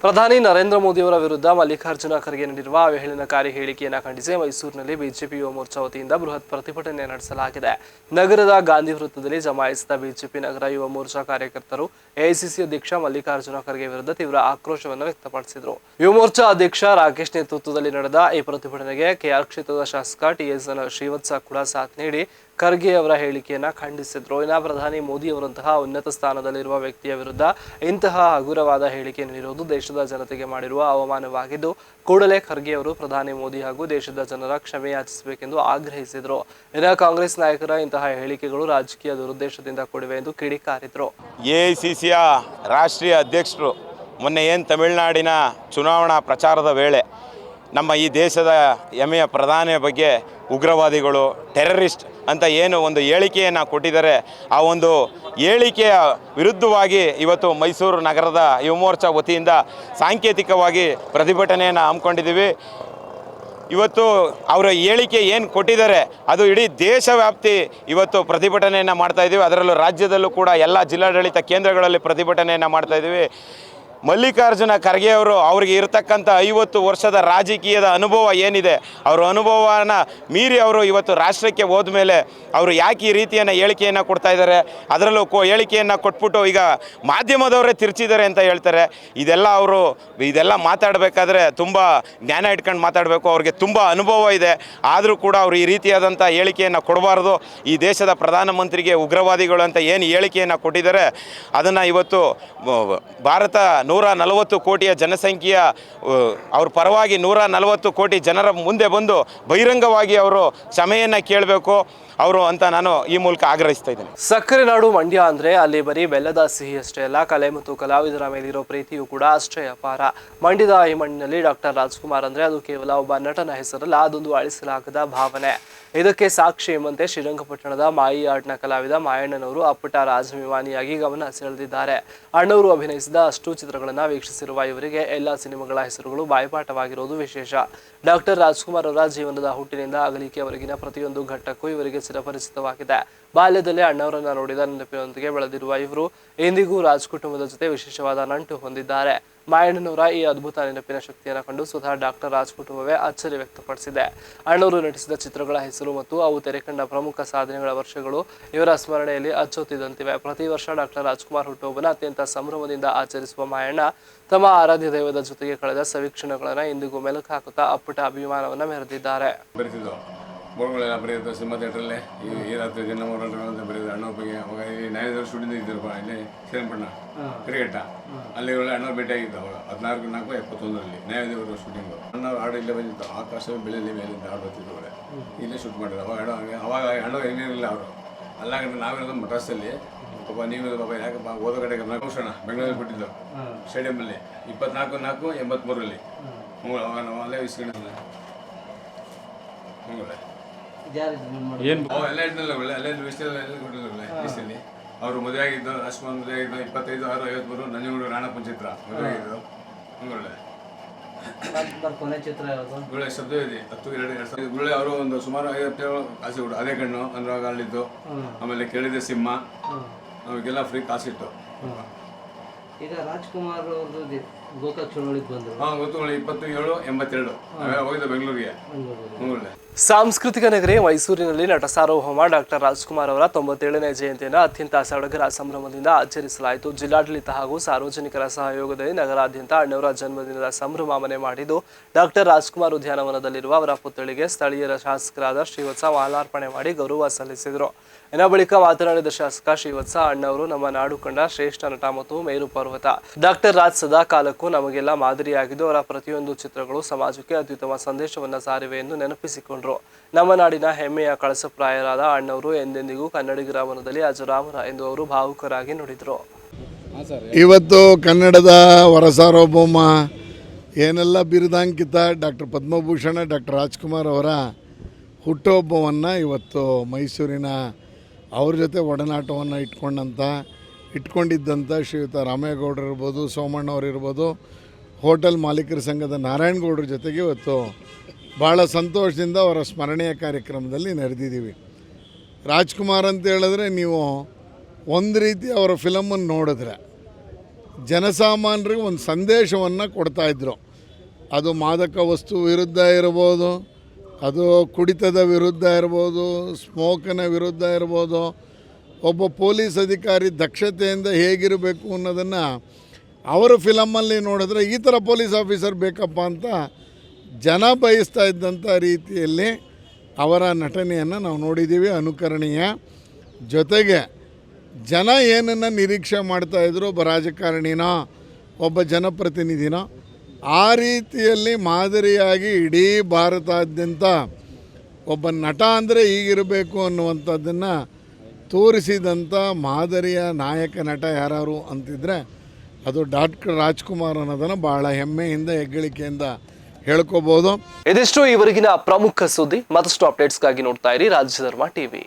ಪ್ರಧಾನಿ ನರೇಂದ್ರ ಮೋದಿ ಅವರ ವಿರುದ್ಧ ಮಲ್ಲಿಕಾರ್ಜುನ ಖರ್ಗೆ ನೀಡಿರುವ ಅವಹೇಳನಕಾರಿ ಹೇಳಿಕೆಯನ್ನು ಖಂಡಿಸಿ ಮೈಸೂರಿನಲ್ಲಿ ಬಿಜೆಪಿ ಯುವ ಮೋರ್ಚಾ ವತಿಯಿಂದ ಬೃಹತ್ ಪ್ರತಿಭಟನೆ ನಡೆಸಲಾಗಿದೆ. ನಗರದ ಗಾಂಧಿ ವೃತ್ತದಲ್ಲಿ ಜಮಾಯಿಸಿದ ಬಿಜೆಪಿ ನಗರ ಯುವ ಮೋರ್ಚಾ ಕಾರ್ಯಕರ್ತರು ಎಐಸಿಸಿ ಅಧ್ಯಕ್ಷ ಮಲ್ಲಿಕಾರ್ಜುನ ಖರ್ಗೆ ವಿರುದ್ಧ ತೀವ್ರ ಆಕ್ರೋಶವನ್ನು ವ್ಯಕ್ತಪಡಿಸಿದರು. ಯುವ ಮೋರ್ಚಾ ಅಧ್ಯಕ್ಷ ರಾಕೇಶ್ ನೇತೃತ್ವದಲ್ಲಿ ನಡೆದ ಈ ಪ್ರತಿಭಟನೆಗೆ ಕೆಆರ್ ಕ್ಷೇತ್ರದ ಶಾಸಕ ಟಿಎಸ್ ಶ್ರೀವತ್ಸ ಕೂಡ ಸಾಥ್ ನೀಡಿ ಖರ್ಗೆ ಅವರ ಹೇಳಿಕೆಯನ್ನ ಖಂಡಿಸಿದ್ರು. ಇನ್ನು ಪ್ರಧಾನಿ ಮೋದಿ ಅವರಂತಹ ಉನ್ನತ ಸ್ಥಾನದಲ್ಲಿರುವ ವ್ಯಕ್ತಿಯ ವಿರುದ್ಧ ಇಂತಹ ಹಗುರವಾದ ಹೇಳಿಕೆ ನೀಡಿರುವುದು ದೇಶದ ಜನತೆಗೆ ಮಾಡಿರುವ ಅವಮಾನವಾಗಿದ್ದು, ಕೂಡಲೇ ಖರ್ಗೆ ಅವರು ಪ್ರಧಾನಿ ಮೋದಿ ಹಾಗೂ ದೇಶದ ಜನರ ಕ್ಷಮೆ ಯಾಚಿಸಬೇಕೆಂದು ಆಗ್ರಹಿಸಿದರು. ಇನ್ನು ಕಾಂಗ್ರೆಸ್ ನಾಯಕರ ಇಂತಹ ಹೇಳಿಕೆಗಳು ರಾಜಕೀಯ ದುರುದ್ದೇಶದಿಂದ ಕೂಡಿವೆ ಎಂದು ಕಿಡಿಕಾರಿದರು. ಎಐಸಿಸಿಯ ರಾಷ್ಟ್ರೀಯ ಅಧ್ಯಕ್ಷರು ಮೊನ್ನೆ ಏನು ತಮಿಳುನಾಡಿನ ಚುನಾವಣಾ ಪ್ರಚಾರದ ವೇಳೆ ನಮ್ಮ ಈ ದೇಶದ ಹೆಮ್ಮೆಯ ಪ್ರಧಾನಿಯ ಬಗ್ಗೆ ಉಗ್ರವಾದಿಗಳು, ಟೆರರಿಸ್ಟ್ ಅಂತ ಏನು ಒಂದು ಹೇಳಿಕೆಯನ್ನು ಕೊಟ್ಟಿದ್ದಾರೆ, ಆ ಒಂದು ಹೇಳಿಕೆಯ ವಿರುದ್ಧವಾಗಿ ಇವತ್ತು ಮೈಸೂರು ನಗರದ ಯುವ ಮೋರ್ಚಾ ವತಿಯಿಂದ ಸಾಂಕೇತಿಕವಾಗಿ ಪ್ರತಿಭಟನೆಯನ್ನು ಹಮ್ಮಿಕೊಂಡಿದ್ದೀವಿ. ಇವತ್ತು ಅವರ ಹೇಳಿಕೆ ಏನು ಕೊಟ್ಟಿದ್ದಾರೆ ಅದು ಇಡೀ ದೇಶವ್ಯಾಪ್ತಿ ಇವತ್ತು ಪ್ರತಿಭಟನೆಯನ್ನು ಮಾಡ್ತಾಯಿದ್ದೀವಿ. ಅದರಲ್ಲೂ ರಾಜ್ಯದಲ್ಲೂ ಕೂಡ ಎಲ್ಲ ಜಿಲ್ಲಾಡಳಿತ ಕೇಂದ್ರಗಳಲ್ಲಿ ಪ್ರತಿಭಟನೆಯನ್ನು ಮಾಡ್ತಾಯಿದ್ದೀವಿ. ಮಲ್ಲಿಕಾರ್ಜುನ ಖರ್ಗೆ ಅವರು ಅವರಿಗೆ ಇರತಕ್ಕಂಥ 50 ವರ್ಷದ ರಾಜಕೀಯದ ಅನುಭವ ಏನಿದೆ, ಅವರ ಅನುಭವನ ಮೀರಿ ಅವರು ಇವತ್ತು ರಾಷ್ಟ್ರಕ್ಕೆ ಹೋದ ಮೇಲೆ ಅವರು ಯಾಕೆ ಈ ರೀತಿಯನ್ನು ಹೇಳಿಕೆಯನ್ನು ಕೊಡ್ತಾ ಇದ್ದಾರೆ, ಅದರಲ್ಲೂ ಹೇಳಿಕೆಯನ್ನು ಕೊಟ್ಬಿಟ್ಟು ಈಗ ಮಾಧ್ಯಮದವರೇ ತಿರ್ಚಿದ್ದಾರೆ ಅಂತ ಹೇಳ್ತಾರೆ. ಇದೆಲ್ಲ ಮಾತಾಡಬೇಕಾದ್ರೆ ತುಂಬ ಜ್ಞಾನ ಇಟ್ಕೊಂಡು ಮಾತಾಡಬೇಕು. ಅವ್ರಿಗೆ ತುಂಬ ಅನುಭವ ಇದೆ, ಆದರೂ ಕೂಡ ಅವರು ಈ ರೀತಿಯಾದಂಥ ಹೇಳಿಕೆಯನ್ನು ಕೊಡಬಾರ್ದು. ಈ ದೇಶದ ಪ್ರಧಾನಮಂತ್ರಿಗೆ ಉಗ್ರವಾದಿಗಳು ಅಂತ ಏನು ಹೇಳಿಕೆಯನ್ನು ಕೊಟ್ಟಿದ್ದಾರೆ ಅದನ್ನು ಇವತ್ತು ಭಾರತ 140 ಕೋಟಿಯ ಜನಸಂಖ್ಯೆಯ ಅವ್ರ ಪರವಾಗಿ 140 ಕೋಟಿ ಜನರ ಮುಂದೆ ಬಂದು ಬಹಿರಂಗವಾಗಿ ಅವರು ಕ್ಷಮೆಯನ್ನು ಕೇಳಬೇಕು ಅವರು ಅಂತ ನಾನು ಈ ಮೂಲಕ ಆಗ್ರಹಿಸ್ತಾ ಇದ್ದೇನೆ. ಸಕ್ಕರೆ ನಾಡು ಮಂಡ್ಯ ಅಂದ್ರೆ ಅಲ್ಲಿ ಬರೀ ಬೆಲ್ಲದ ಸಿಹಿ ಅಷ್ಟೇ ಅಲ್ಲ, ಕಲೆ ಮತ್ತು ಕಲಾವಿದರ ಮೇಲಿರೋ ಪ್ರೀತಿಯೂ ಕೂಡ ಅಷ್ಟೇ ಅಪಾರ. ಮಂಡ್ಯದ ಈ ಮಣ್ಣಿನಲ್ಲಿ ಡಾಕ್ಟರ್ ರಾಜ್ಕುಮಾರ್ ಅಂದ್ರೆ ಅದು ಕೇವಲ ಒಬ್ಬ ನಟನ ಹೆಸರಲ್ಲ, ಅದೊಂದು ಅಳಿಸಲಾಗದ ಭಾವನೆ. ಇದಕ್ಕೆ ಸಾಕ್ಷಿ ಎಂಬಂತೆ ಶ್ರೀರಂಗಪಟ್ಟಣದ ಮಾಯಿ ಆರ್ಟ್ನ ಕಲಾವಿದ ಮಾಯಣ್ಣನವರು ಅಪ್ಪಟ ರಾಜಾಭಿಮಾನಿಯಾಗಿ ಗಮನ ಸೆಳೆದಿದ್ದಾರೆ. ಅಣ್ಣವರು ಅಭಿನಯಿಸಿದ ಅಷ್ಟು ಚಿತ್ರಗಳನ್ನು ವೀಕ್ಷಿಸಿರುವ ಇವರಿಗೆ ಎಲ್ಲ ಸಿನಿಮಾಗಳ ಹೆಸರುಗಳು ಬಾಯ್ಪಾಠವಾಗಿರೋದು ವಿಶೇಷ. ಡಾಕ್ಟರ್ ರಾಜ್ಕುಮಾರ್ ಅವರ ಜೀವನದ ಹುಟ್ಟಿನಿಂದ ಅಗಲಿಕೆಯವರೆಗಿನ ಪ್ರತಿಯೊಂದು ಘಟ್ಟಕ್ಕೂ ಇವರಿಗೆ ಚಿರಪರಿಚಿತವಾಗಿದೆ. ಬಾಲ್ಯದಲ್ಲೇ ಅಣ್ಣವರನ್ನ ನೋಡಿದ ನೆನಪಿನೊಂದಿಗೆ ಬೆಳೆದಿರುವ ಇವರು ಇಂದಿಗೂ ರಾಜ್ ಕುಟುಂಬದ ಜೊತೆ ವಿಶೇಷವಾದ ನಂಟು ಹೊಂದಿದ್ದಾರೆ. ಮಾಯಣ್ಣನವರ ಈ ಅದ್ಭುತ ನೆನಪಿನ ಶಕ್ತಿಯನ್ನು ಕಂಡು ಸ್ವತಃ ಡಾಕ್ಟರ್ ರಾಜ್ ಕುಟುಂಬವೇ ಅಚ್ಚರಿ ವ್ಯಕ್ತಪಡಿಸಿದೆ. ಅಣ್ಣವರು ನಟಿಸಿದ ಚಿತ್ರಗಳ ಹೆಸರು ಮತ್ತು ಅವು ತೆರೆಕಂಡ ಪ್ರಮುಖ ಸಾಧನೆಗಳ ವರ್ಷಗಳು ಇವರ ಸ್ಮರಣೆಯಲ್ಲಿ ಅಚ್ಚೊತ್ತಿದಂತಿವೆ. ಪ್ರತಿ ವರ್ಷ ಡಾಕ್ಟರ್ ರಾಜ್ಕುಮಾರ್ ಹುಟ್ಟುಹಬ್ಬನ ಅತ್ಯಂತ ಸಂಭ್ರಮದಿಂದ ಆಚರಿಸುವ ಮಾಯಣ್ಣ ತಮ್ಮ ಆರಾಧ್ಯ ದೈವದ ಜೊತೆಗೆ ಕಳೆದ ಸವೀಕ್ಷಣೆಗಳನ್ನು ಇಂದಿಗೂ ಮೆಲುಕು ಹಾಕುತ್ತಾ ಅಪ್ಪಟ ಅಭಿಮಾನವನ್ನು ಮೆರೆದಿದ್ದಾರೆ. ಬೋರ್ಗಳೆಲ್ಲ ಬರೆಯೋದು ಸಿನಿಮಾ ಥಿಯೇಟ್ರಲ್ಲೇ ಈ ರಾತ್ರಿ ಜನ ಹೋರಾಟಗಳಂತ ಬರೆಯೋದು. ಅಣ್ಣವ್ರ ಬಗ್ಗೆ ಅವಾಗ ಈ ನ್ಯಾಯದವ್ರ ಶೂಟಿಂಗ್ ಇದ್ದಿರಪ್ಪ ಇಲ್ಲಿ ಶ್ರೀರಂಗಪಟ್ಟಣ ಕ್ರಿಕೆಟ ಅಲ್ಲಿ ಒಳ್ಳೆ ಅಣ್ಣವ್ರು ಭೇಟಿಯಾಗಿದ್ದು ಅವಾಗ 14/4/71 ನ್ಯಾಯದೇವರು ಶೂಟಿಂಗು. ಅಣ್ಣವ್ರು ಹಾಡು ಇಲ್ಲೇ ಬಂದಿತ್ತು, ಆಕಾಶವೇ ಬೆಳೆಯಲ್ಲಿ ಮೇಲಿಂದ ಹಾಡು ಬರ್ತಿದ್ದು ಒಳ್ಳೆ ಇಲ್ಲೇ ಶೂಟ್ ಮಾಡಿದ್ರು. ಅವಾಗ ಅಣ್ಣವ್ರು ಏನೇನಿಲ್ಲ ಅವರು ಅಲ್ಲಾಗಂದ್ರೆ ನಾವಿರೋದು ಮಡ್ರಾಸಲ್ಲಿ. ಪಾಪ ನೀವು ಪಾಪ ಯಾಕಪ್ಪ ಓದೋ ಕಡೆ ನಗೋಷಣ ಬೆಂಗಳೂರಲ್ಲಿ ಬಿಟ್ಟಿದ್ದು ಸ್ಟೇಡಿಯಮಲ್ಲಿ 24/4/83 ಅವಾಗ ನಾವು ಅಲ್ಲೇ ಇಸ್ಕೊಂಡಿದ್ದೆ. ಎಲ್ಲ ಇದ್ನಲ್ಲ ಒಳ್ಳೆ ಅಲ್ಲೇ ಕೊಟ್ಟಿದ್ರಲ್ಲ ಅವರು ಮದುವೆ ಆಗಿದ್ದು. ರಾಜ್ಕುಮಾರ್ ಮದುವೆ ಆಗಿದ್ದು 25/6/53 ನಂಜನಗೂಡು ರಾಣಪ್ಪನ ಚಿತ್ರ ಮದುವೆ ಆಗಿದ್ದು. ಒಳ್ಳೆ ಒಳ್ಳೆ ಶಬ್ದ ಇದೆ 10/2/2000 ಒಳ್ಳೆ ಅವರು ಒಂದು ಸುಮಾರು 57 ಕಾಸಿಗಳು. ಅದೇ ಕಣ್ಣು ಅನುರಾಗ ಅಲ್ಲಿದ್ದು, ಆಮೇಲೆ ಕೇಳಿದೆ ಸಿಂಹ, ಅವಾಗೆಲ್ಲ ಫ್ರೀ ಕಾಸಿತ್ತು. ಈಗ ರಾಜ್ಕುಮಾರ್ ಅವ್ರದ್ದು ಗೋಕಾಕ್ ಚುನಾವಣೆಗೆ ಬಂದರು. ಗೊತ್ತು 27/82 ಹೋಗಿದ್ದ ಬೆಂಗಳೂರಿಗೆ. ಒಳ್ಳೆ ಸಾಂಸ್ಕೃತಿಕ ನಗರಿ ಮೈಸೂರಿನಲ್ಲಿ ನಟ ಸಾರ್ವಭೌಮ ಡಾಕ್ಟರ್ ರಾಜ್ಕುಮಾರ್ ಅವರ 97ನೇ ಜಯಂತಿಯನ್ನು ಅತ್ಯಂತ ಸಡಗರ ಸಂಭ್ರಮದಿಂದ ಆಚರಿಸಲಾಯಿತು. ಜಿಲ್ಲಾಡಳಿತ ಹಾಗೂ ಸಾರ್ವಜನಿಕರ ಸಹಯೋಗದಲ್ಲಿ ನಗರಾದ್ಯಂತ ಅಣ್ಣವರ ಜನ್ಮದಿನದ ಸಂಭ್ರಮ ಮನೆ ಮಾಡಿದ್ದು ಡಾಕ್ಟರ್ ರಾಜ್ಕುಮಾರ್ ಉದ್ಯಾನವನದಲ್ಲಿರುವ ಅವರ ಪುತ್ಥಳಿಗೆ ಸ್ಥಳೀಯರ ಶಾಸಕರಾದ ಶ್ರೀವತ್ಸ ಮಾಲಾರ್ಪಣೆ ಮಾಡಿ ಗೌರವ ಸಲ್ಲಿಸಿದರು. ಇನ್ನ ಬಳಿಕ ಮಾತನಾಡಿದ ಶಾಸಕ ಶ್ರೀವತ್ಸ, ಅಣ್ಣವರು ನಮ್ಮ ನಾಡು ಕಂಡ ಶ್ರೇಷ್ಠ ನಟ ಮತ್ತು ಮೇರು ಪರ್ವತ. ಡಾಕ್ಟರ್ ರಾಜ್ ಸದಾ ಕಾಲಕ್ಕೂ ನಮಗೆಲ್ಲ ಮಾದರಿಯಾಗಿದ್ದು ಅವರ ಪ್ರತಿಯೊಂದು ಚಿತ್ರಗಳು ಸಮಾಜಕ್ಕೆ ಅತ್ಯುತ್ತಮ ಸಂದೇಶವನ್ನು ಸಾರಿವೆ ಎಂದು ನೆನಪಿಸಿಕೊಂಡರು. ನಮ್ಮ ನಾಡಿನ ಹೆಮ್ಮೆಯ ಕಳಸಪ್ರಾಯರಾದ ಅಣ್ಣವರು ಎಂದೆಂದಿಗೂ ಕನ್ನಡಿಗರ ಮನದಲ್ಲಿ ಅಜರಾಮರ ಎಂದು ಅವರು ಭಾವುಕರಾಗಿ ನುಡಿದರು. ಇವತ್ತು ಕನ್ನಡದ ವರಸಾರ್ವಭೌಮ ಏನೆಲ್ಲ ಬಿರುದಾಂಕಿತ ಡಾಕ್ಟರ್ ಪದ್ಮಭೂಷಣ ಡಾಕ್ಟರ್ ರಾಜ್ಕುಮಾರ್ ಅವರ ಹುಟ್ಟುಹಬ್ಬವನ್ನು ಇವತ್ತು ಮೈಸೂರಿನ ಅವ್ರ ಜೊತೆ ಒಡನಾಟವನ್ನು ಇಟ್ಕೊಂಡಿದ್ದಂಥ ಶ್ರೀಯುತ ರಾಮೇಗೌಡರು ಇರ್ಬೋದು, ಸೋಮಣ್ಣವ್ರು ಇರ್ಬೋದು, ಹೋಟೆಲ್ ಮಾಲೀಕರ ಸಂಘದ ನಾರಾಯಣಗೌಡರ ಜೊತೆಗೆ ಇವತ್ತು ಭಾಳ ಸಂತೋಷದಿಂದ ಅವರ ಸ್ಮರಣೆಯ ಕಾರ್ಯಕ್ರಮದಲ್ಲಿ ನೆರೆದಿದ್ದೀವಿ. ರಾಜ್ಕುಮಾರ್ ಅಂತ ಹೇಳಿದ್ರೆ ನೀವು ಒಂದು ರೀತಿ ಅವರ ಫಿಲಮನ್ನು ನೋಡಿದ್ರೆ ಜನಸಾಮಾನ್ಯರಿಗೆ ಒಂದು ಸಂದೇಶವನ್ನು ಕೊಡ್ತಾಯಿದ್ರು. ಅದು ಮಾದಕ ವಸ್ತು ವಿರುದ್ಧ ಇರ್ಬೋದು, ಅದು ಕುಡಿತದ ವಿರುದ್ಧ ಇರ್ಬೋದು, ಸ್ಮೋಕಿನ ವಿರುದ್ಧ ಇರ್ಬೋದು, ಒಬ್ಬ ಪೊಲೀಸ್ ಅಧಿಕಾರಿ ದಕ್ಷತೆಯಿಂದ ಹೇಗಿರಬೇಕು ಅನ್ನೋದನ್ನು ಅವರ ಫಿಲಮಲ್ಲಿ ನೋಡಿದ್ರೆ ಈ ಥರ ಪೊಲೀಸ್ ಆಫೀಸರ್ ಬೇಕಪ್ಪ ಅಂತ ಜನ ಬಯಸ್ತಾ ಇದ್ದಂಥ ರೀತಿಯಲ್ಲಿ ಅವರ ನಟನೆಯನ್ನು ನಾವು ನೋಡಿದ್ದೀವಿ, ಅನುಕರಣೀಯ. ಜೊತೆಗೆ ಜನ ಏನನ್ನು ನಿರೀಕ್ಷೆ ಮಾಡ್ತಾಯಿದ್ರು, ಒಬ್ಬ ರಾಜಕಾರಣಿನೋ ಒಬ್ಬ ಜನಪ್ರತಿನಿಧಿನೋ ಆ ರೀತಿಯಲ್ಲಿ ಮಾದರಿಯಾಗಿ ಇಡೀ ಭಾರತಾದ್ಯಂತ ಒಬ್ಬ ನಟ ಅಂದರೆ ಹೀಗಿರಬೇಕು ಅನ್ನುವಂಥದ್ದನ್ನು ತೋರಿಸಿದಂಥ ಮಾದರಿಯ ನಾಯಕ ನಟ ಯಾರು ಅಂತಿದ್ರೆ ಅದು ಡಾಕ್ಟರ್ ರಾಜ್ಕುಮಾರ್ ಅನ್ನೋದನ್ನು ಭಾಳ ಹೆಮ್ಮೆಯಿಂದ ಹೆಗ್ಗಳಿಕೆಯಿಂದ ಹೇಳ್ಕೋಬೋದು. ಇದಿಷ್ಟು ಈವರೆಗಿನ ಪ್ರಮುಖ ಸುದ್ದಿ. ಮತ್ತಷ್ಟು ಅಪ್ಡೇಟ್ಸ್ಗಾಗಿ ನೋಡ್ತಾ ಇರಿ ರಾಜ್ಯಧರ್ಮ ಟಿವಿ.